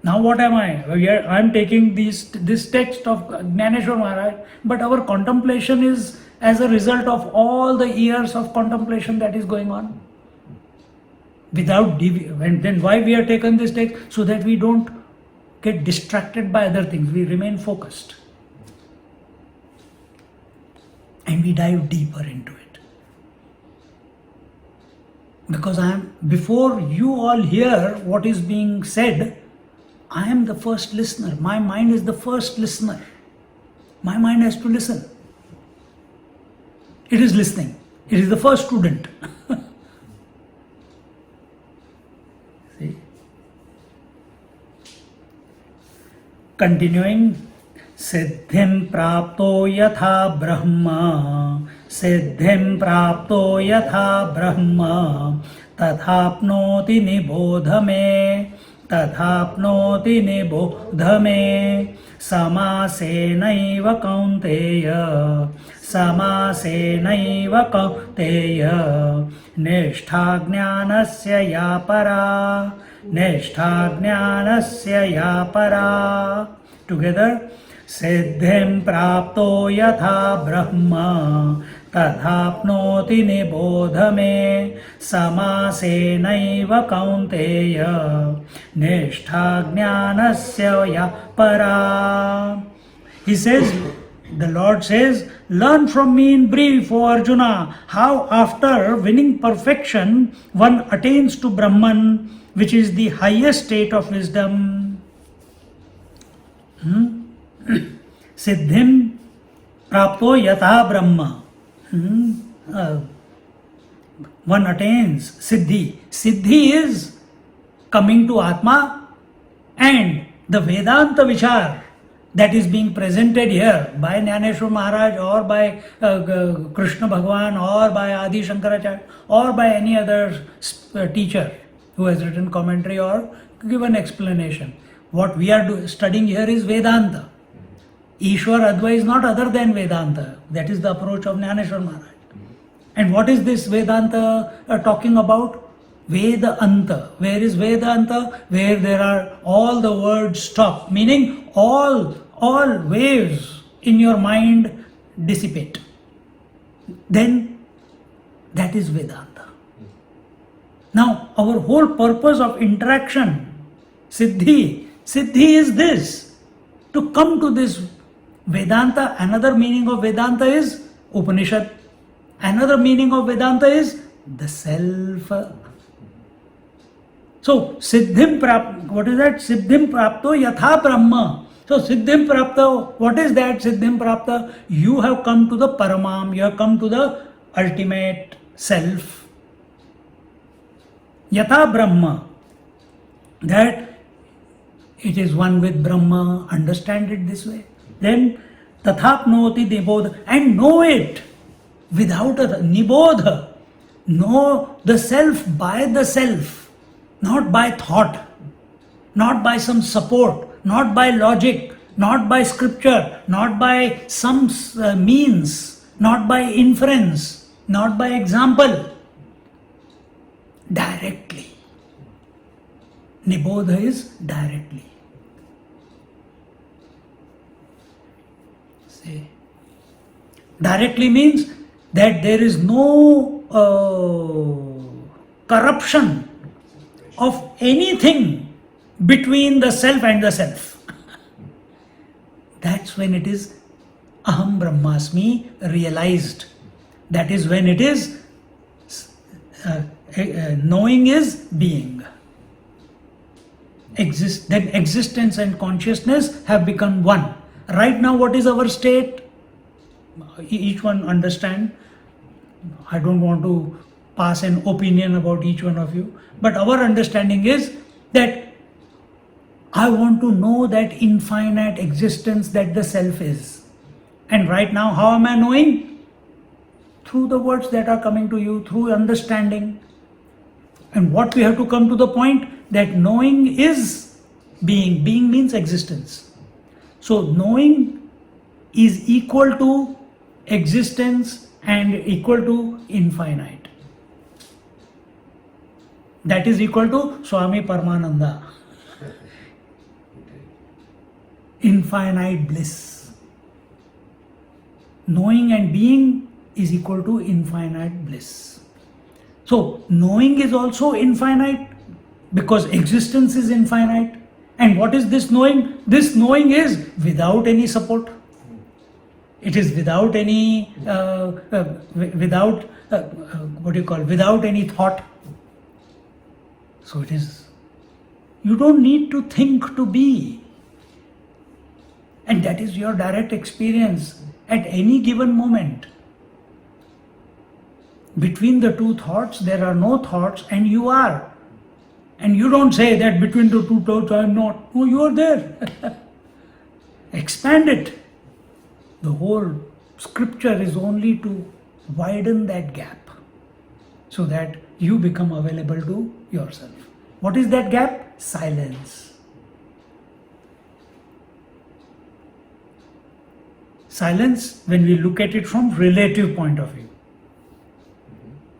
S1: Now what am I? I am taking this text of Gyaneshwari Maharaj, but our contemplation is as a result of all the years of contemplation that is going on. And then why we have taken this text? So that we don't get distracted by other things. We remain focused. And we dive deeper into it. Because before you all hear what is being said, I am the first listener. My mind is the first listener. My mind has to listen. It is listening. It is the first student. See? Continuing. Siddhim prapto yatha brahma, siddhim prapto yatha brahma, tathapnoti nibodhame, tathapnoti nibodhame, samasenaiva kaunteya, samasenaiva kaunteya, nishtha jnanasya ya para, nishtha jnanasya ya para. Together. Siddhim prapto yatha brahma tathapnoti nibodhame samasenaiva kaunteya nishtha jnanasya ya para. He says, the Lord says, learn from me in brief, O Arjuna, how after winning perfection one attains to Brahman, which is the highest state of wisdom. Siddhim prapto yatha brahma. One attains Siddhi. Siddhi is coming to Atma, and the Vedanta Vichar that is being presented here by Gyaneshwari Maharaj or by Krishna Bhagwan or by Adi Shankaracharya or by any other teacher who has written commentary or given explanation. What we are studying here is Vedanta. Ishwar Advai is not other than Vedanta. That is the approach of Gyaneshwari Maharaj. And what is this Vedanta talking about? Vedanta. Where is Vedanta? Where there are all the words stop, meaning all waves in your mind dissipate. Then that is Vedanta. Now our whole purpose of interaction, Siddhi is this, to come to this Vedanta. Another meaning of Vedanta is Upanishad. Another meaning of Vedanta is the self. So Siddhim Prapto, what is that? Siddhim Prapto Yatha Brahma. So Siddhim Prapto, what is that Siddhim Prapta? You have come to the Paramam, you have come to the ultimate self. Yatha Brahma. That It is one with Brahma. Understand it this way. Then tathapnoti nibodha, and know it without a nibodha. Know the self by the self, not by thought, not by some support, not by logic, not by scripture, not by some means, not by inference, not by example. Directly. Nibodha is directly. See, directly means that there is no corruption of anything between the self and the self. That's when it is Aham Brahmasmi realized. That is when it is knowing is being. Then existence and consciousness have become one. Right now, what is our state? Each one understand. I don't want to pass an opinion about each one of you, but our understanding is that I want to know that infinite existence that the self is. And right now, how am I knowing? Through the words that are coming to you, through understanding. And what we have to come to the point that knowing is being. Being means existence. So knowing is equal to existence and equal to infinite. That is equal to Swami Paramananda. Infinite bliss. Knowing and being is equal to infinite bliss. So knowing is also infinite because existence is infinite. And what is this knowing? This knowing is without any support. It is without any, without any thought. So it is, you don't need to think to be. And that is your direct experience at any given moment. Between the two thoughts, there are no thoughts and you are. And you don't say that between the two thoughts I am not. No, you are there. Expand it. The whole scripture is only to widen that gap so that you become available to yourself. What is that gap? Silence. Silence, when we look at it from relative point of view.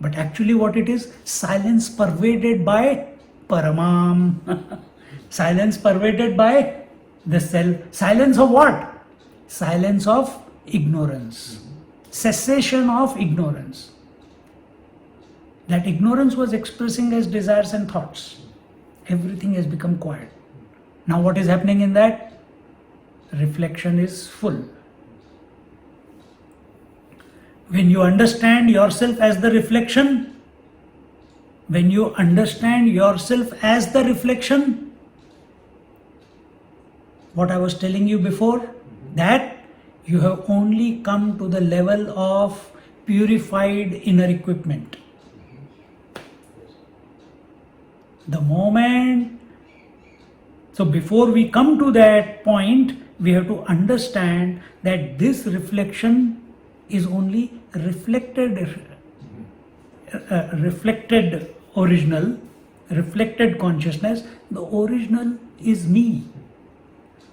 S1: But actually what it is? Silence pervaded by Paramam. Silence pervaded by the self. Silence of what? Silence of ignorance. Cessation of ignorance. That ignorance was expressing as desires and thoughts. Everything has become quiet. Now what is happening in that? Reflection is full. When you understand yourself as the reflection, when you understand yourself as the reflection, what I was telling you before, that you have only come to the level of purified inner equipment. The moment, so before we come to that point, we have to understand that this reflection is only reflected original, reflected consciousness. The original is me,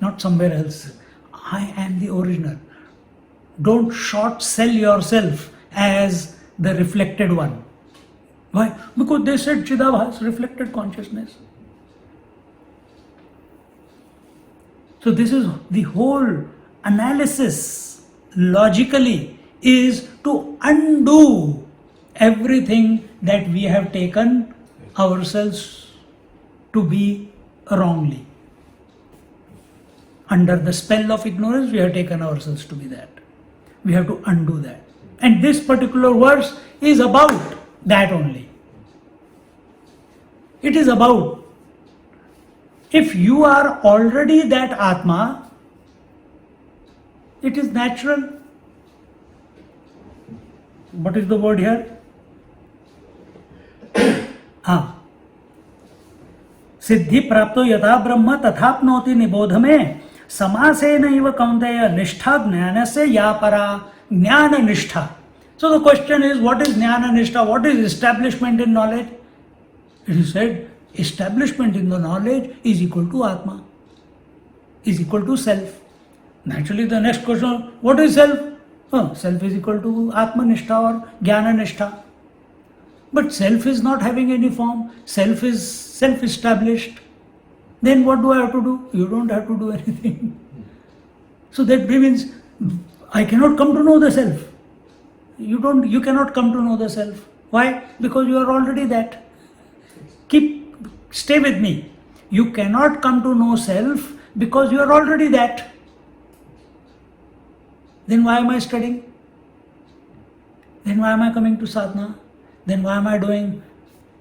S1: not somewhere else. I am the original. Don't short sell yourself as the reflected one. Why? Because they said Chidabhas, reflected consciousness. So this is the whole analysis logically is to undo everything that we have taken ourselves to be wrongly. Under the spell of ignorance, we have taken ourselves to be that. We have to undo that. And this particular verse is about that only. It is about, if you are already that Atma, it is natural. What is the word here? सिद्धि प्राप्तो यथा ब्रह्म तथाप्नोति निबोध में समासेन इव कौन्तेय निष्ठा ज्ञानस्य या परा ज्ञान निष्ठा. So the question is, what is jnana nishtha? What is establishment in knowledge? It is said, establishment in the knowledge is equal to Atma, is equal to self. Naturally, the next question, what is self? Self is equal to Atma nishtha or Jnana nishtha. But self is not having any form. Self is self-established. Then what do I have to do? You don't have to do anything. So that means I cannot come to know the self. You cannot come to know the self. Why? Because you are already that. Stay with me. You cannot come to know self because you are already that. Then why am I studying? Then why am I coming to sadhana? Then why am I doing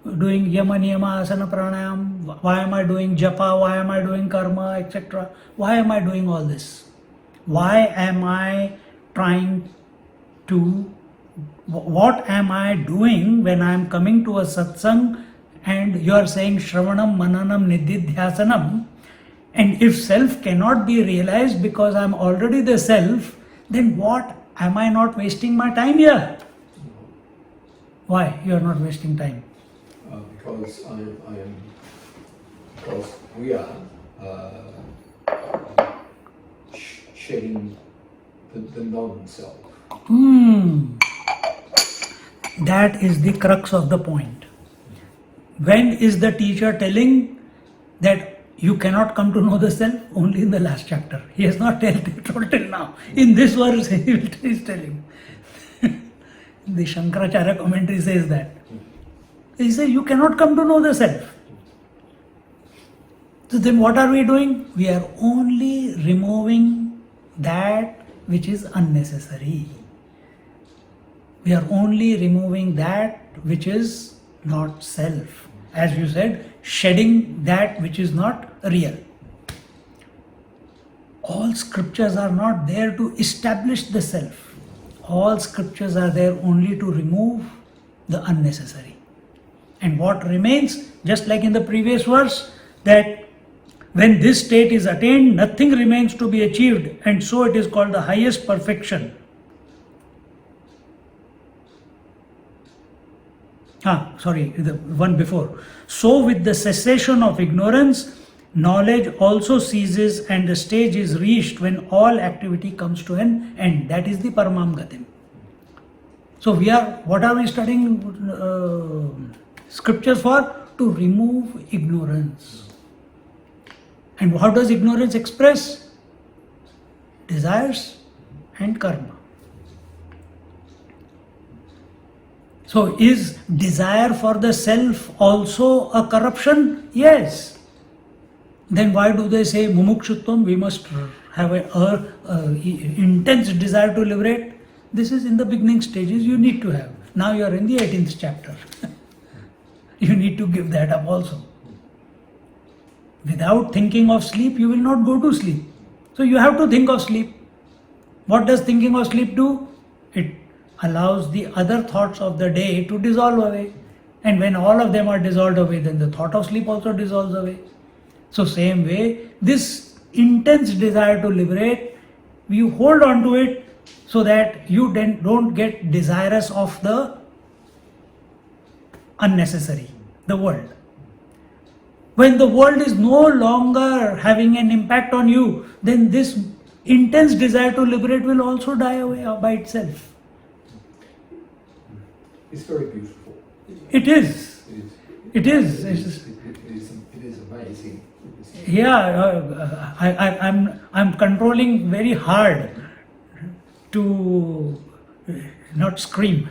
S1: yama, niyama, asana, pranayam? Why am I doing japa? Why am I doing karma, etc.? Why am I doing all this? Why am I trying to... What am I doing when I am coming to a satsang and you are saying shravanam, mananam, nididhyasanam, and if self cannot be realized because I am already the self, then what? Am I not wasting my time here? Why you are not wasting time?
S3: Because because we are shedding the non-self.
S1: That is the crux of the point. When is the teacher telling that you cannot come to know the self? Only in the last chapter. He has not told till now. In this verse he is telling. The Shankaracharya commentary says that. He says you cannot come to know the self. So then what are we doing? We are only removing that which is unnecessary. We are only removing that which is not self. As you said, shedding that which is not real. All scriptures are not there to establish the self. All scriptures are there only to remove the unnecessary. And what remains, just like in the previous verse, that when this state is attained, nothing remains to be achieved, and so it is called the highest perfection. The one before. So with the cessation of ignorance, knowledge also ceases and the stage is reached when all activity comes to an end. That is the Paramam Gatim. So what are we studying scriptures for? To remove ignorance. And how does ignorance express? Desires and karma. So is desire for the self also a corruption? Yes. Then why do they say mumukshutvam? We must have an intense desire to liberate. This is in the beginning stages you need to have. Now you are in the 18th chapter. You need to give that up also. Without thinking of sleep, you will not go to sleep. So you have to think of sleep. What does thinking of sleep do? It allows the other thoughts of the day to dissolve away. And when all of them are dissolved away, then the thought of sleep also dissolves away. So same way, this intense desire to liberate, you hold on to it so that you then don't get desirous of the unnecessary, the world. When the world is no longer having an impact on you, then this intense desire to liberate will also die away by itself.
S3: It's very beautiful.
S1: It is. It is.
S3: It is amazing.
S1: Yeah, I'm controlling very hard to not scream.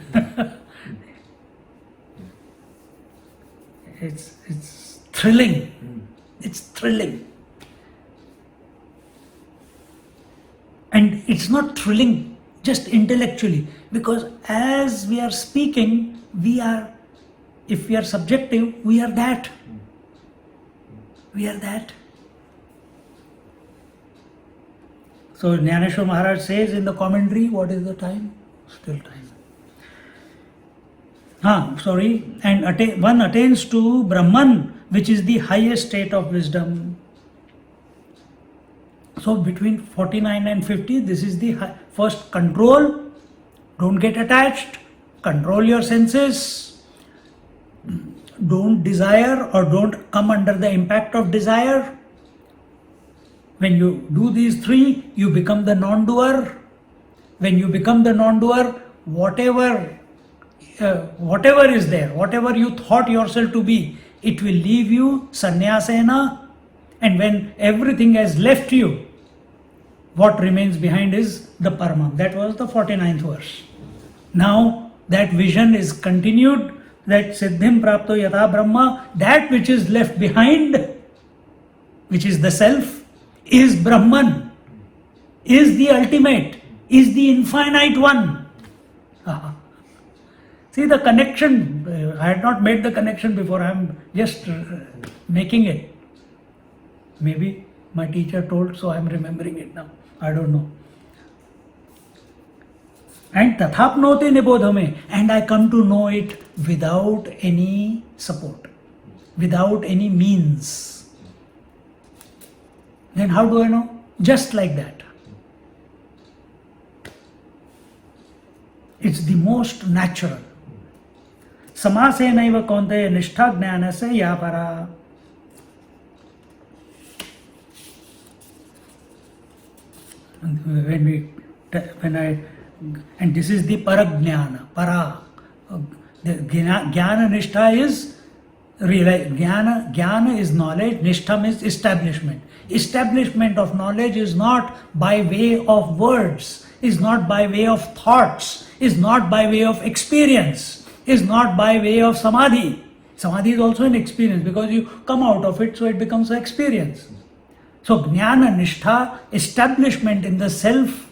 S1: It's thrilling. It's thrilling. And it's not thrilling just intellectually, because as we are speaking, if we are subjective, we are that. We are that. So Gyaneshwari Maharaj says in the commentary, what is the time? Still time. And one attains to Brahman which is the highest state of wisdom. So between 49 and 50, this is the first control. Don't get attached. Control your senses. Don't desire or don't come under the impact of desire. When you do these three, you become the non-doer. When you become the non-doer, whatever is there, whatever you thought yourself to be, it will leave you sannyasena. And when everything has left you, what remains behind is the Paramam. That was the 49th verse. Now that vision is continued, that Siddhim Prapto Yatha Brahma, that which is left behind, which is the self, is Brahman, is the ultimate, is the infinite one. See the connection. I had not made the connection before. I am just making it. Maybe my teacher told, so I am remembering it now. I don't know. And tathapnoti nibodhame, and I come to know it without any support, without any means. Then how do I know? Just like that. It's the most natural. Samasenaiva kaunteya nishtha jnanasya ya para. And this is the parajnana, para. The jnana nishtha is jnana is knowledge, nishtha is establishment. Establishment of knowledge is not by way of words, is not by way of thoughts, is not by way of experience, is not by way of samadhi. Samadhi is also an experience because you come out of it, so it becomes an experience. So jnana nishtha, establishment in the self,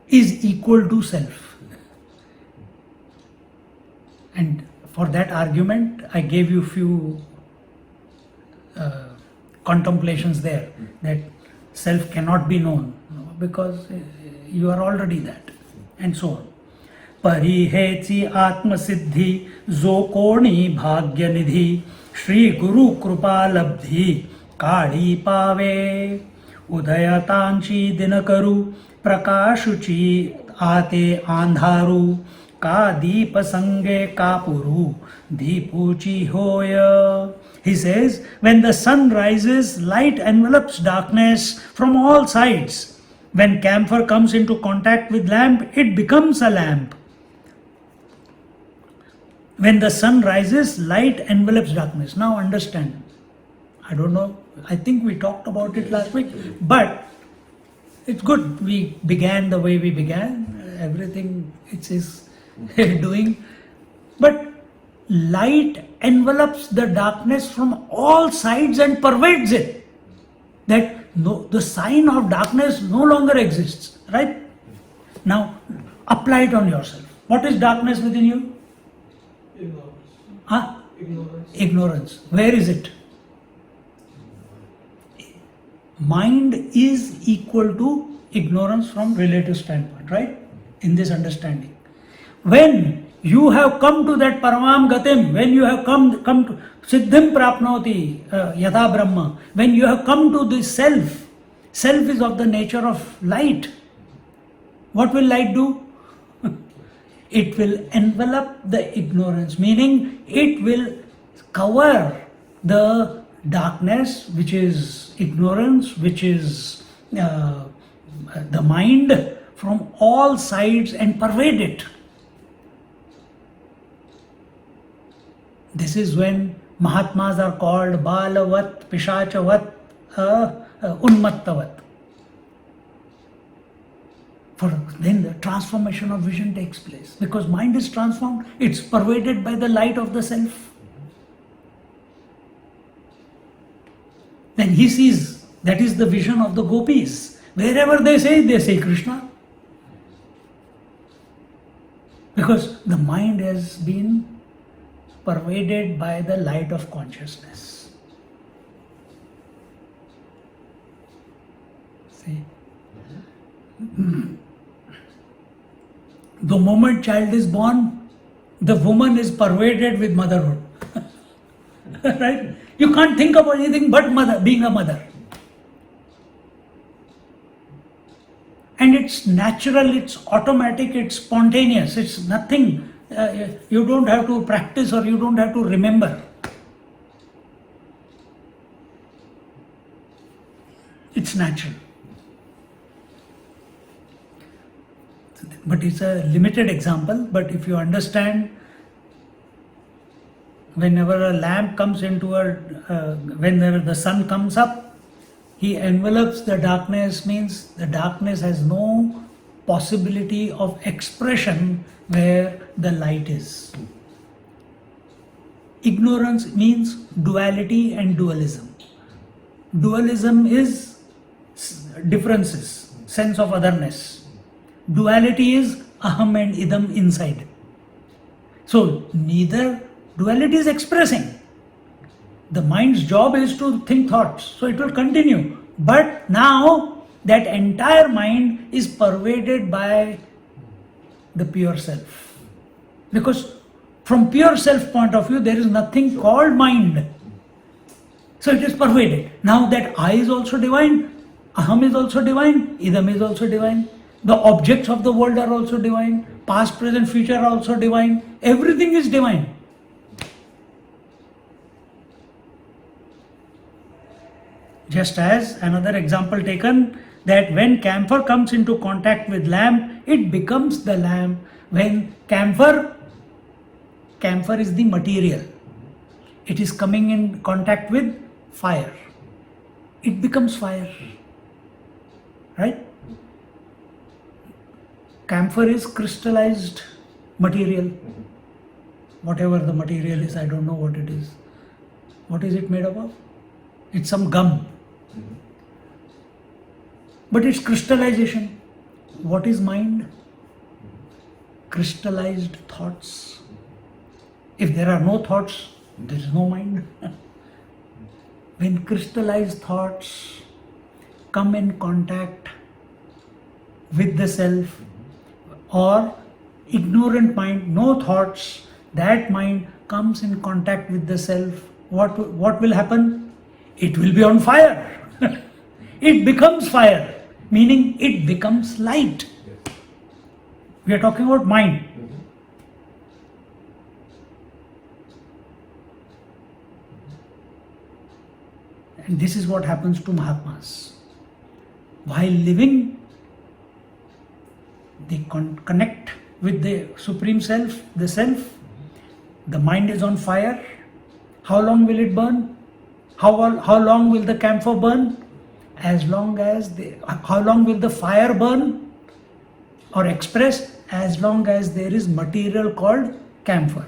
S1: is equal to self. And for that argument, I gave you few contemplations there, that self cannot be known because you are already that, and so on. Parihetsi atma siddhi zokoni bhagya nidhi Shri Guru Krupa Labdhi Kadi Pave Udayatanchi Dinakaru Prakashuchi Ate Andharu Ka Deepa Sange Kapuru Deepuchi Hoya. He says, when the sun rises, light envelops darkness from all sides. When camphor comes into contact with lamp, it becomes a lamp. When the sun rises, light envelops darkness. Now understand. I don't know, I think we talked about it last week, but it's good. We began the way we began. Everything it is doing. But light envelops the darkness from all sides and pervades it. That the sign of darkness no longer exists. Right? Now, apply it on yourself. What is darkness within you?
S4: Ignorance.
S1: Huh?
S4: Ignorance.
S1: Ignorance. Where is it? Mind is equal to ignorance from relative standpoint, right? In this understanding. When you have come to that Paramam Gatim, when you have come to Siddhim Prapnoti Yatha Brahma, when you have come to this self, self is of the nature of light. What will light do? It will envelop the ignorance, meaning it will cover the darkness, which is ignorance, which is the mind, from all sides and pervade it. This is when Mahatmas are called Balavat, Pishachavat, Unmattavat. For then the transformation of vision takes place. Because mind is transformed, it's pervaded by the light of the self. Then he sees, that is the vision of the gopis. Wherever they say Krishna. Because the mind has been pervaded by the light of consciousness. See? The moment child is born, the woman is pervaded with motherhood. Right? You can't think about anything but mother, being a mother. And it's natural, it's automatic, it's spontaneous, it's nothing. You don't have to practice or you don't have to remember. It's natural. But it's a limited example, but if you understand, whenever a lamp comes into whenever the sun comes up, he envelops the darkness, means the darkness has no possibility of expression where the light is. Ignorance means duality and dualism. Dualism is differences, sense of otherness. Duality is aham and idam inside. So neither duality is expressing. The mind's job is to think thoughts, so it will continue. But now that entire mind is pervaded by the pure self. Because from pure self point of view, there is nothing called mind. So it is pervaded. Now that I is also divine, aham is also divine, idam is also divine. The objects of the world are also divine. Past, present, future are also divine. Everything is divine. Just as another example taken, that when camphor comes into contact with lamp, it becomes the lamp. When camphor is the material, it is coming in contact with fire, it becomes fire. Right? Camphor is crystallized material. Whatever the material is, I don't know what it is. What is it made up of? It's some gum. But it's crystallization. What is mind? Crystallized thoughts. If there are no thoughts, there is no mind. When crystallized thoughts come in contact with the self, or ignorant mind, no thoughts, that mind comes in contact with the self, what will happen? It will be on fire. It becomes fire, meaning it becomes light. We are talking about mind. And this is what happens to Mahatmas. While living, they connect with the Supreme Self, the Self. The mind is on fire. How long will it burn? How long will the camphor burn? As long as how long will the fire burn or express? As long as there is material called camphor.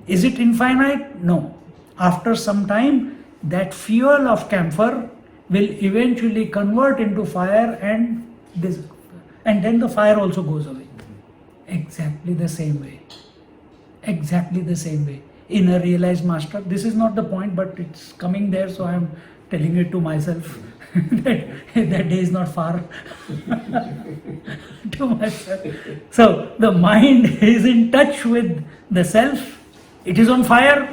S1: Is it infinite? No. After some time, that fuel of camphor will eventually convert into fire, and then the fire also goes away. Exactly the same way. Exactly the same way. In a realized master, this is not the point, but it's coming there, so I am telling it to myself. that day is not far. To myself. So the mind is in touch with the self. It is on fire.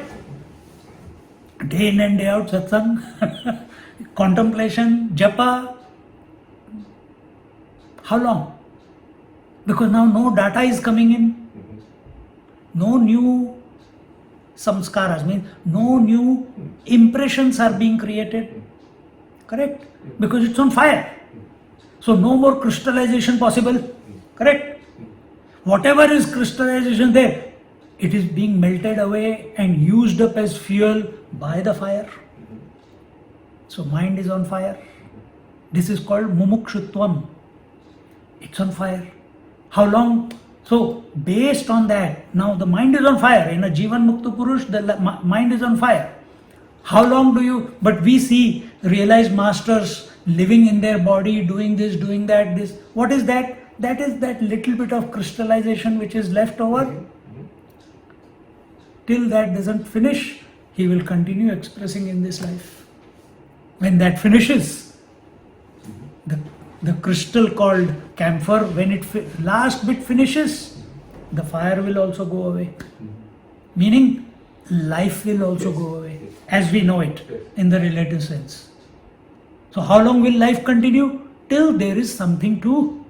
S1: Day in and day out, satsang, contemplation, japa. How long? Because now no data is coming in. No new samskaras, means no new impressions are being created. Correct? Because it's on fire. So no more crystallization possible. Correct? Whatever is crystallization there, it is being melted away and used up as fuel by the fire. So mind is on fire. This is called mumukshutvam. It's on fire. How long? So based on that, now the mind is on fire. In a Jivan Mukta Purush, the mind is on fire. How long do you, but we see realized masters living in their body, doing this, doing that, this. What is that? That is that little bit of crystallization which is left over. Till that doesn't finish, he will continue expressing in this life. When that finishes, the crystal called camphor, when last bit finishes, the fire will also go away. Meaning, life will also
S3: Yes.
S1: go away,
S3: Yes.
S1: as we know it
S3: Yes.
S1: in the relative sense. So, how long will life continue? Till there is something to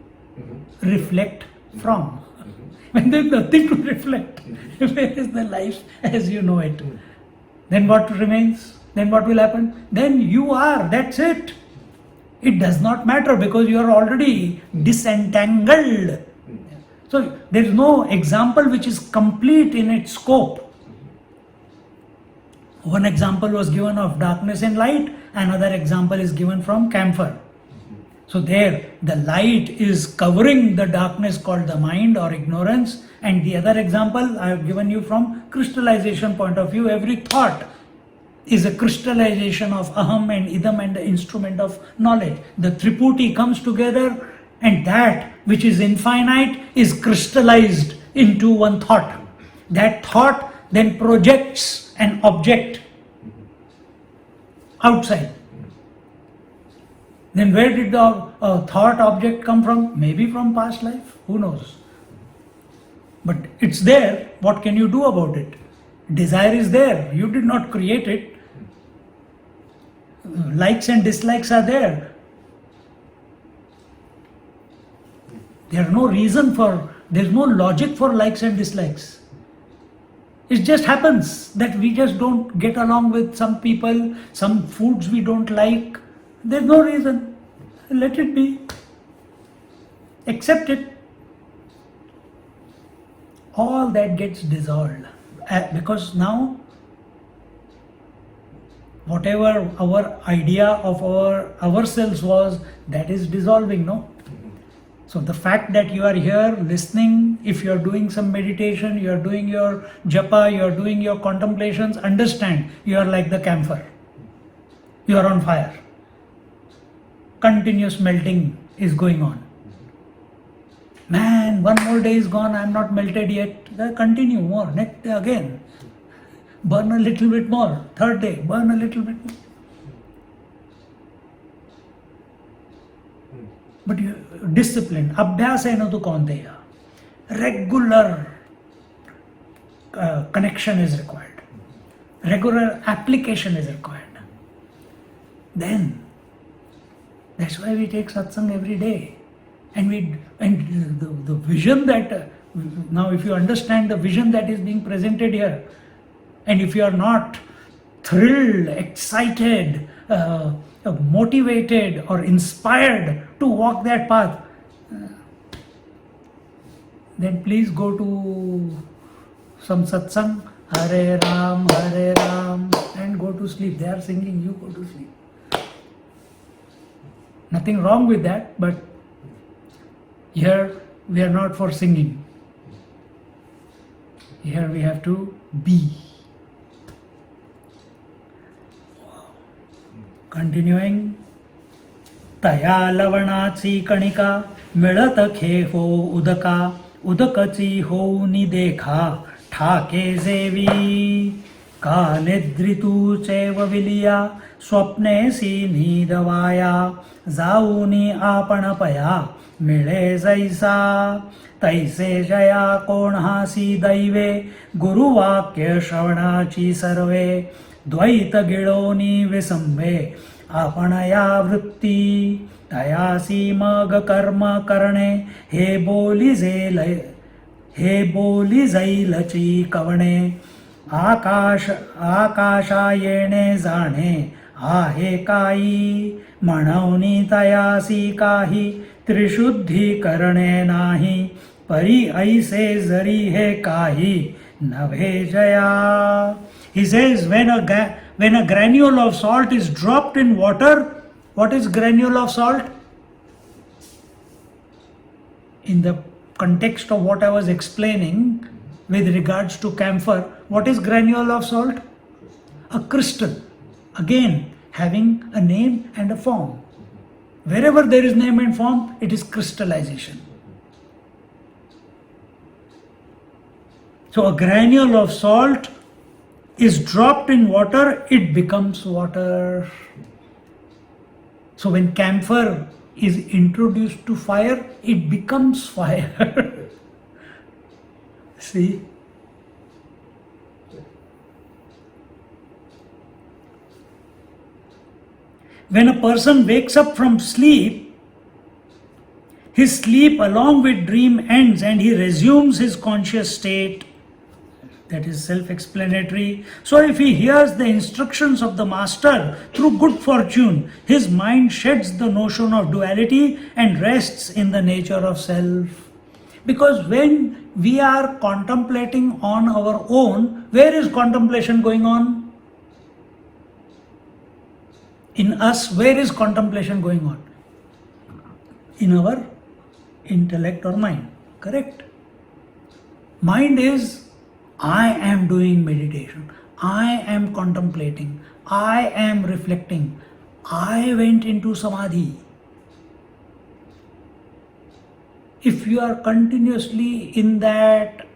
S1: reflect from. When there is nothing to reflect, where is the life as you know it? Then what remains? Then what will happen? Then you are, that's it. It does not matter because you are already disentangled. So there is no example which is complete in its scope. One example was given of darkness and light, another example is given from camphor. So there the light is covering the darkness called the mind or ignorance, and the other example I have given you from crystallization point of view. Every thought is a crystallization of aham and idam and the instrument of knowledge. The triputi comes together and that which is infinite is crystallized into one thought. That thought then projects an object outside. Then where did the thought object come from? Maybe from past life, who knows? But it's there, what can you do about it? Desire is there, you did not create it. Likes and dislikes are there. There's no reason for, there's no logic for likes and dislikes. It just happens that we just don't get along with some people, some foods we don't like. There's no reason. Let it be. Accept it. All that gets dissolved. Because now, whatever our idea of ourselves was, that is dissolving, no? So the fact that you are here listening, if you are doing some meditation, you are doing your japa, you are doing your contemplations, understand you are like the camphor. You are on fire. Continuous melting is going on. Man, one more day is gone, I am not melted yet. Continue more, next day again. Burn a little bit more. Third day, burn a little bit more. But you discipline, abhyasa enadu kaunteya. Regular connection is required. Regular application is required. Then, that's why we take satsang every day. And the vision that, now if you understand the vision that is being presented here, and if you are not thrilled, excited, motivated or inspired to walk that path, then please go to some satsang, Hare Ram, and go to sleep. They are singing, you go to sleep. Nothing wrong with that, but here we are not for singing. Here we have to be. Continuing. तया लवणाची कणिका मिळत खे हो उदका उदकची होऊनी देखा ठाके जेवी कानिद्रितूचैव विलिया स्वप्नेसी नीदवाया जाऊनी आपणपया मिळे जैसा तैसे जया कोणासी दैवे गुरुवाक्य श्रवणाची सर्वे द्वैत गिळोनी विसंबे आपणया वृत्ती तयासी मग कर्म करणे हे बोली जैलची कवणे आकाशा येणे जाणे आहे काही म्हणवनी तयासी काही त्रिशुद्धी करणे नाही परी ऐसे जरी हे काही नभे Jaya. He says when a granule of salt is dropped in water, what is granule of salt? In the context of what I was explaining with regards to camphor, what is granule of salt? A crystal. Again, having a name and a form. Wherever there is name and form, it is crystallization. So a granule of salt is dropped in water, it becomes water. So when camphor is introduced to fire, it becomes fire. See? When a person wakes up from sleep, his sleep along with dream ends and he resumes his conscious state. That is self-explanatory. So if he hears the instructions of the master through good fortune, his mind sheds the notion of duality and rests in the nature of self. Because when we are contemplating on our own, where is contemplation going on? In us, where is contemplation going on? In our intellect or mind, correct? Mind is, I am doing meditation, I am contemplating, I am reflecting, I went into samadhi. If you are continuously in that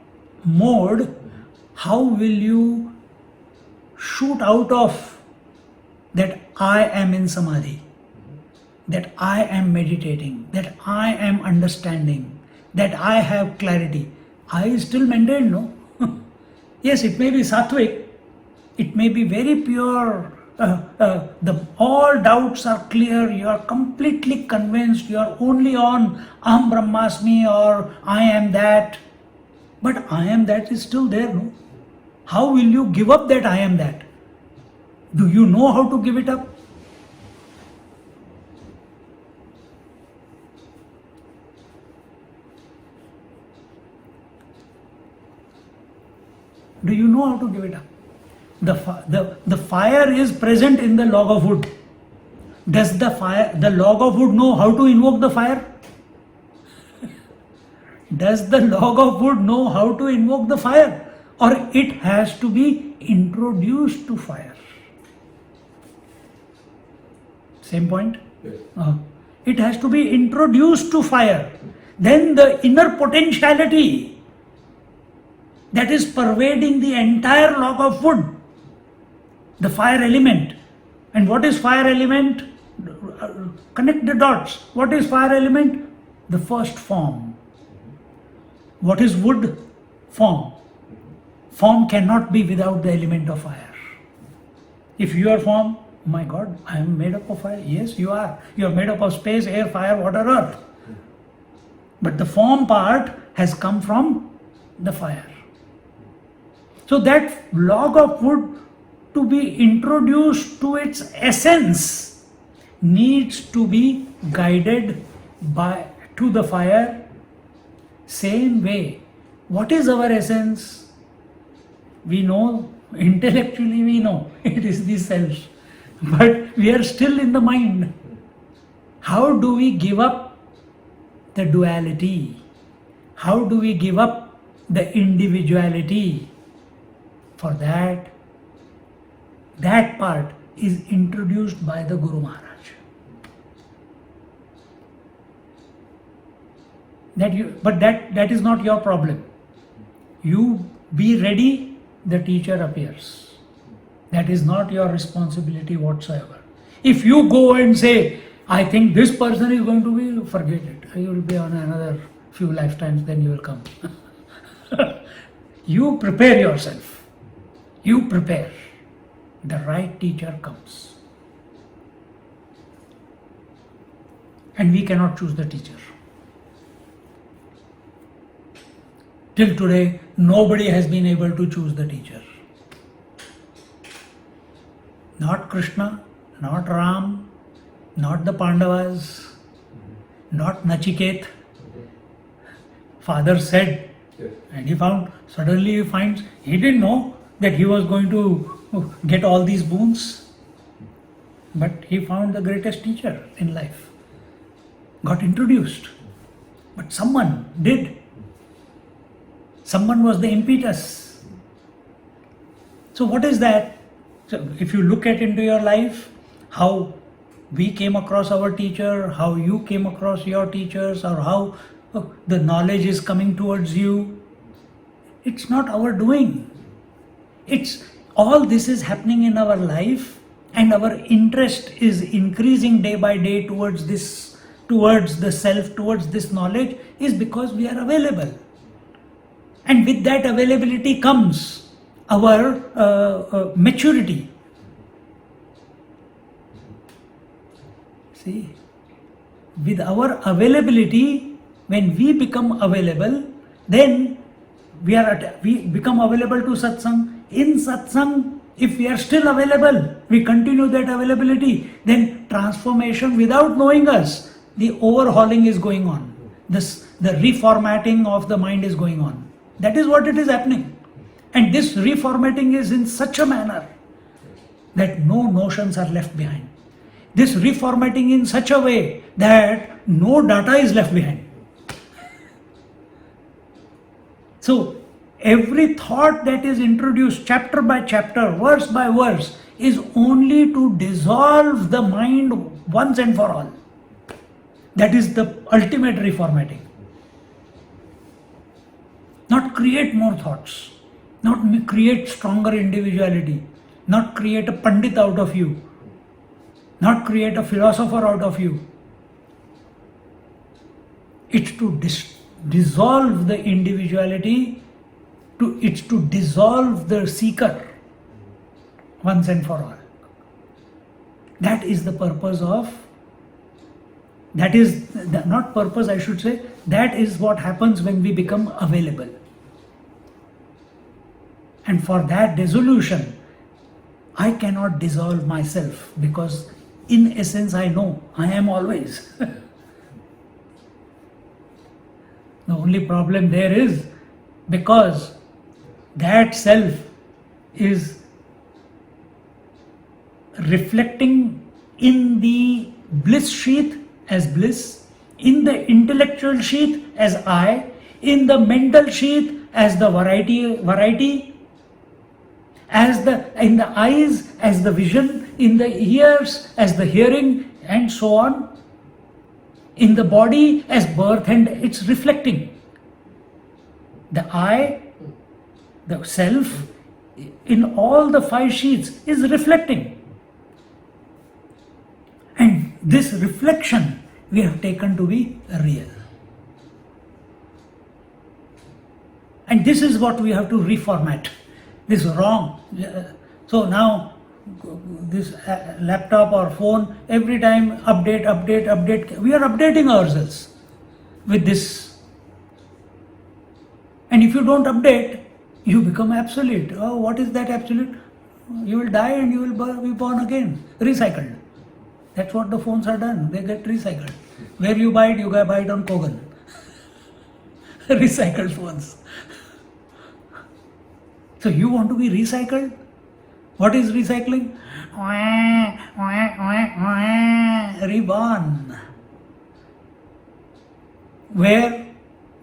S1: mode, how will you shoot out of that I am in samadhi, that I am meditating, that I am understanding, that I have clarity? I is still maintained, no? Yes, it may be sattvic, it may be very pure, all doubts are clear, you are completely convinced, you are only on Aham Brahmasmi or I am that. But I am that is still there, no? How will you give up that I am that? Do you know how to give it up? Do you know how to give it up? The fire is present in the log of wood. Does the log of wood know how to invoke the fire? Does the log of wood know how to invoke the fire? Or it has to be introduced to fire? Same point?
S3: Yes.
S1: It has to be introduced to fire. Then the inner potentiality that is pervading the entire log of wood, the fire element. And what is fire element? Connect the dots. What is fire element? The first form. What is wood? Form. Form cannot be without the element of fire. If you are form, my God, I am made up of fire. Yes, you are. You are made up of space, air, fire, water, earth. But the form part has come from the fire. So that log of wood, to be introduced to its essence, needs to be guided to the fire. Same way, what is our essence? We know, intellectually we know, it is the self. But we are still in the mind. How do we give up the duality? How do we give up the individuality? For that part is introduced by the Guru Maharaj. But that is not your problem. You be ready, the teacher appears. That is not your responsibility whatsoever. If you go and say, I think this person is going to be, forget it. You will be on another few lifetimes, then you will come. You prepare yourself. You prepare. The right teacher comes. And we cannot choose the teacher. Till today, nobody has been able to choose the teacher. Not Krishna, not Ram, not the Pandavas, not Nachiket. Father said, and suddenly he finds, he didn't know that he was going to get all these boons. But he found the greatest teacher in life. Got introduced. But someone did. Someone was the impetus. So what is that? So if you look at into your life, how we came across our teacher, how you came across your teachers, or how the knowledge is coming towards you, it's not our doing. It's all this is happening in our life, and our interest is increasing day by day towards the self, towards this knowledge, is because we are available. And with that availability comes our maturity. See, with our availability, when we become available, then we become available to satsang. In satsang, if we are still available, we continue that availability, then transformation without knowing us, the overhauling is going on. The reformatting of the mind is going on. That is what it is happening. And this reformatting is in such a manner that no notions are left behind. This reformatting in such a way that no data is left behind. So, every thought that is introduced chapter by chapter, verse by verse, is only to dissolve the mind once and for all. That is the ultimate reformatting. Not create more thoughts, not create stronger individuality, not create a pandit out of you, not create a philosopher out of you. It's to dissolve the individuality, it's to dissolve the seeker once and for all. That is the purpose of, that is not purpose, I should say, that is what happens when we become available. And for that dissolution, I cannot dissolve myself, because in essence I know I am always. The only problem there is because that self is reflecting in the bliss sheath as bliss, in the intellectual sheath as I, in the mental sheath as the variety, in the eyes as the vision, in the ears as the hearing, and so on. In the body as birth, and it's reflecting. The I, the self, in all the 5 sheaths is reflecting. And this reflection we have taken to be real. And this is what we have to reformat. This is wrong. So now this laptop or phone, every time update, we are updating ourselves with this. And if you don't update, you become obsolete. Oh, what is that absolute? You will die and you will be born again, recycled. That's what the phones are done, they get recycled. Where you buy it on Kogan. Recycled phones. So you want to be recycled? What is recycling? Reborn. Where?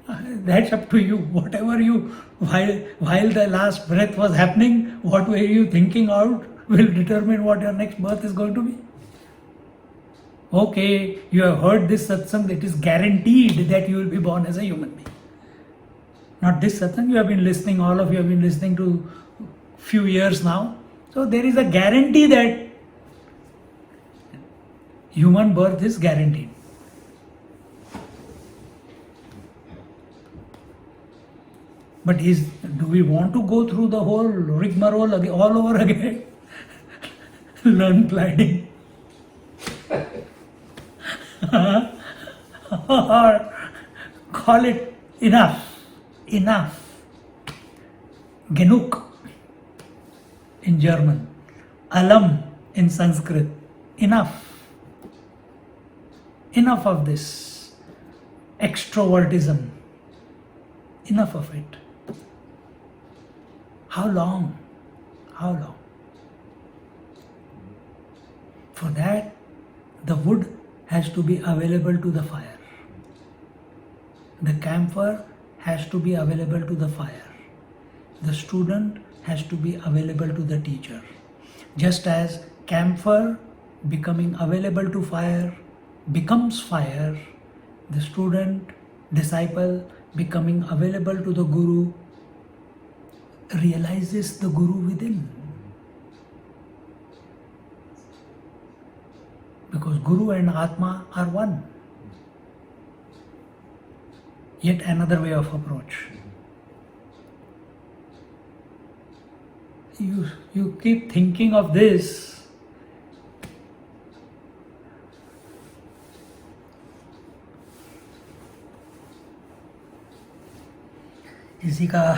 S1: That's up to you. Whatever you, while the last breath was happening, what were you thinking out will determine what your next birth is going to be. Okay, you have heard this satsang, it is guaranteed that you will be born as a human being. Not this satsang, you have been listening, all of you have been listening to few years now. So there is a guarantee that human birth is guaranteed. But do we want to go through the whole rigmarole all over again? Learn gliding. Or call it enough. Genug in German, alam in Sanskrit. Enough of this extrovertism. Enough of it. How long? For that, the wood has to be available to the fire. The camphor has to be available to the fire. The student has to be available to the teacher. Just as camphor becoming available to fire becomes fire, the student, disciple becoming available to the guru realizes the guru within. Because Guru and Atma are one. Yet another way of approach. you keep thinking of this. किसी का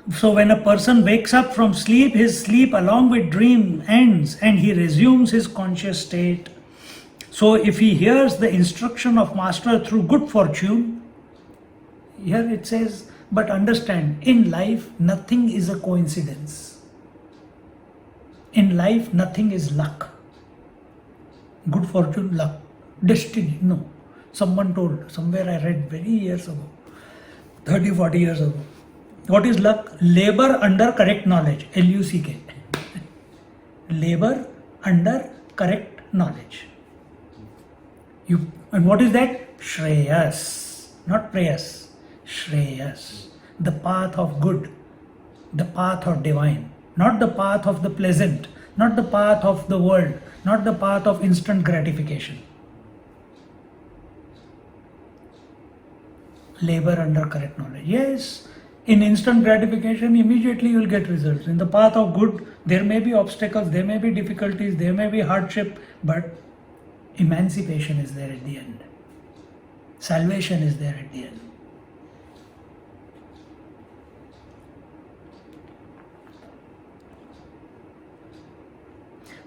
S1: So when a person wakes up from sleep, his sleep along with dream ends and he resumes his conscious state. So if he hears the instruction of Master through good fortune, here it says, but understand, in life nothing is a coincidence. In life nothing is luck. Good fortune, luck, destiny, no. Someone told, somewhere I read very years ago, 30, 40 years ago. What is luck? Labor under correct knowledge. L-U-C-K. Labor under correct knowledge. And what is that? Shreyas. Not prayas. Shreyas. The path of good. The path of divine. Not the path of the pleasant. Not the path of the world. Not the path of instant gratification. Labor under correct knowledge. Yes. In instant gratification, immediately you will get results. In the path of good, there may be obstacles, there may be difficulties, there may be hardship, but emancipation is there at the end. Salvation is there at the end.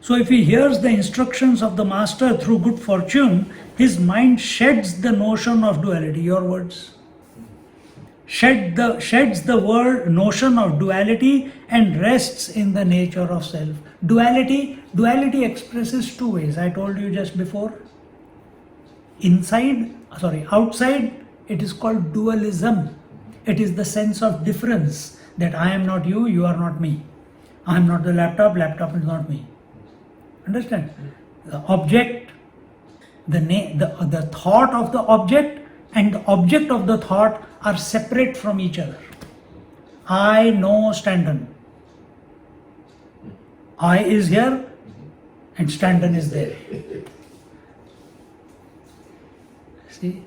S1: So if he hears the instructions of the Master through good fortune, his mind sheds the notion of duality. Your words. Sheds the word notion of duality and rests in the nature of self. Duality expresses two ways. I told you just before. Outside, it is called dualism. It is the sense of difference, that I am not you, you are not me. I am not the laptop, laptop is not me. Understand? The object, the thought of the object and the object of the thought are separate from each other. I know Stanton. I is here and Stanton is there. See?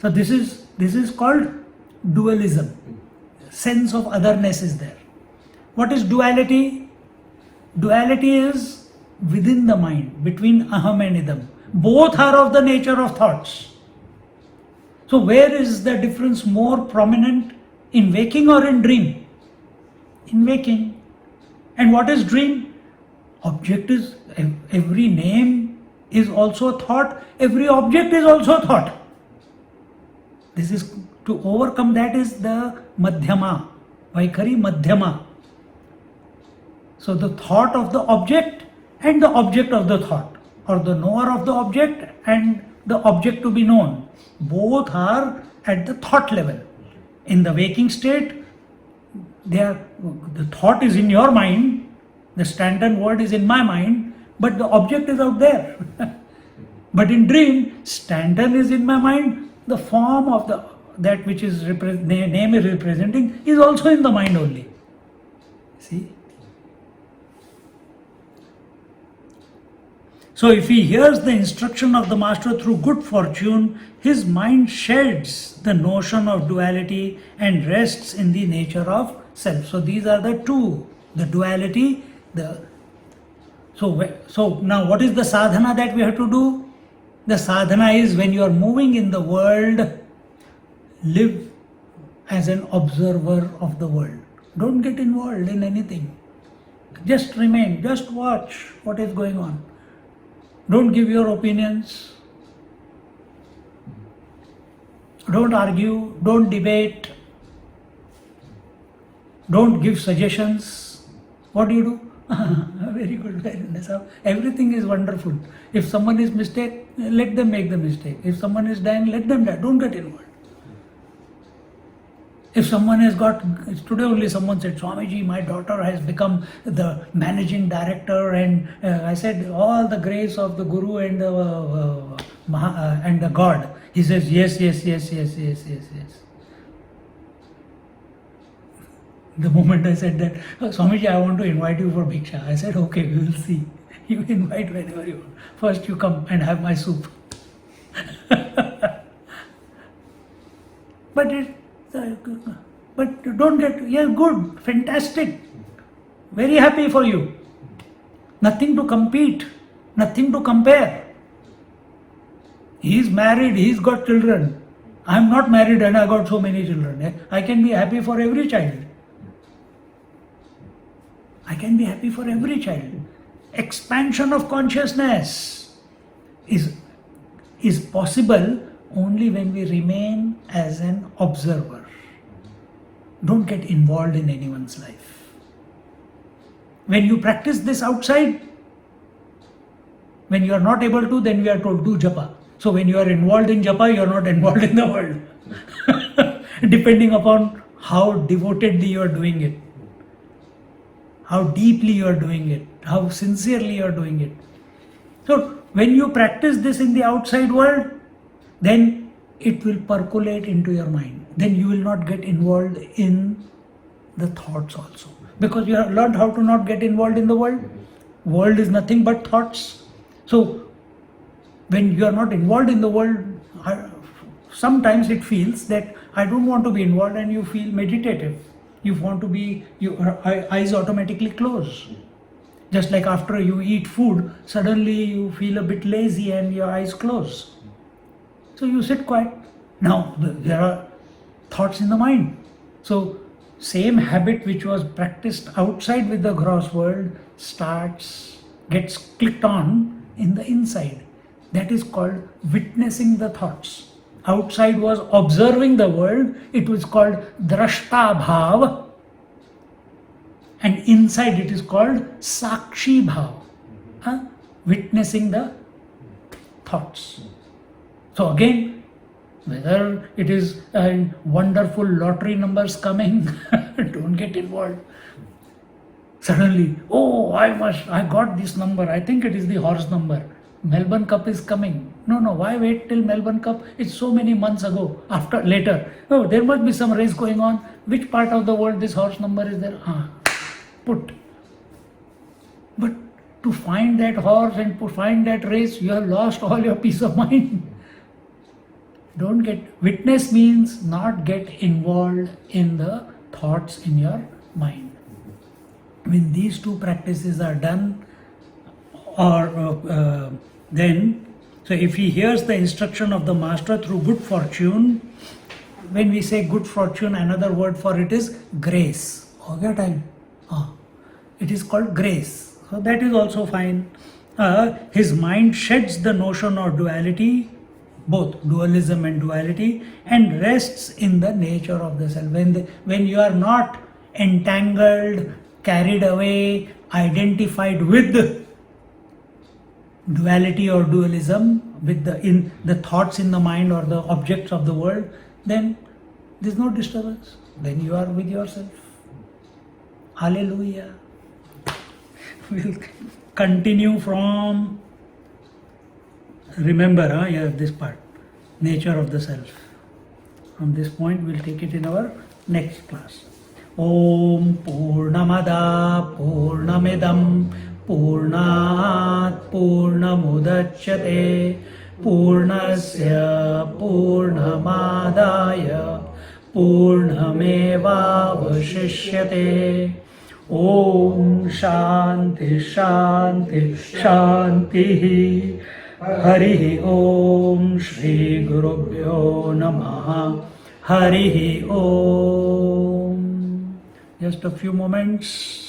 S1: So this is called dualism. Sense of otherness is there. What is duality? Duality is within the mind, between aham and idam. Both are of the nature of thoughts. So where is the difference more prominent? In waking or in dream? In waking. And what is dream? Object is, every name is also a thought, every object is also a thought. This is, to overcome that is the madhyama, Vaikhari madhyama. So the thought of the object and the object of the thought, or the knower of the object and the object to be known, both are at the thought level. In the waking state, the thought is in your mind, the Stanton word is in my mind, but the object is out there. But in dream, Stanton is in my mind, the form of that which is name is representing is also in the mind only. See? So if he hears the instruction of the Master through good fortune, his mind sheds the notion of duality and rests in the nature of self. So these are the two, the duality, so now what is the sadhana that we have to do? The sadhana is, when you are moving in the world, live as an observer of the world. Don't get involved in anything. Just remain, just watch what is going on. Don't give your opinions. Don't argue. Don't debate. Don't give suggestions. What do? Very good, very nice. Everything is wonderful. If someone is mistake, let them make the mistake. If someone is dying, let them die. Don't get involved. If someone has got, today only someone said, Swamiji, my daughter has become the managing director, and I said, all the grace of the Guru and the God. He says, yes. The moment I said that, Swamiji, I want to invite you for Bhiksha. I said, okay, we will see. You invite whenever you want. First you come and have my soup. But don't get, yeah, good, fantastic. Very happy for you. Nothing to compete, nothing to compare. He is married, he's got children. I am not married and I got so many children. I can be happy for every child. I can be happy for every child. Expansion of consciousness is possible only when we remain as an observer. Don't get involved in anyone's life. When you practice this outside, when you are not able to, then we are told do japa. So when you are involved in japa, you are not involved in the world. Depending upon how devotedly you are doing it, how deeply you are doing it, how sincerely you are doing it. So when you practice this in the outside world, then it will percolate into your mind. Then you will not get involved in the thoughts also. Because you have learned how to not get involved in the world. World is nothing but thoughts. So when you are not involved in the world, sometimes it feels that I don't want to be involved, and you feel meditative. You want to be, your eyes automatically close. Just like after you eat food, suddenly you feel a bit lazy and your eyes close. So you sit quiet. Now there are thoughts in the mind. So same habit which was practiced outside with the gross world gets clicked on in the inside. That is called witnessing the thoughts. Outside was observing the world. It was called drashta bhav. And inside it is called sakshi bhav. Witnessing the thoughts. So again, whether it is wonderful lottery numbers coming, don't get involved. Suddenly, oh, I got this number. I think it is the horse number. Melbourne Cup is coming. No, why wait till Melbourne Cup? It's so many months ago, later. Oh, there must be some race going on. Which part of the world this horse number is there? Put. But to find that horse and to find that race, you have lost all your peace of mind. Witness means not get involved in the thoughts in your mind. When these two practices are done, so if he hears the instruction of the master through good fortune, when we say good fortune, another word for it is grace. It is called grace. So that is also fine. His mind sheds the notion of duality, both dualism and duality, and rests in the nature of the self. When you are not entangled, carried away, identified with duality or dualism, with the thoughts in the mind or the objects of the world, then there is no disturbance. Then you are with yourself. Hallelujah. We'll continue from, remember, this part, nature of the self. From this point, we'll take it in our next class. Om Purnamada Purnamidam Purnat Purnamudachyate Purnasya Purnamadaya Purnamevavashishyate. Om Shanti Shanti Shanti. Harihi Om Shri Gurubhyo Namaha. Harihi Om. Just a few moments.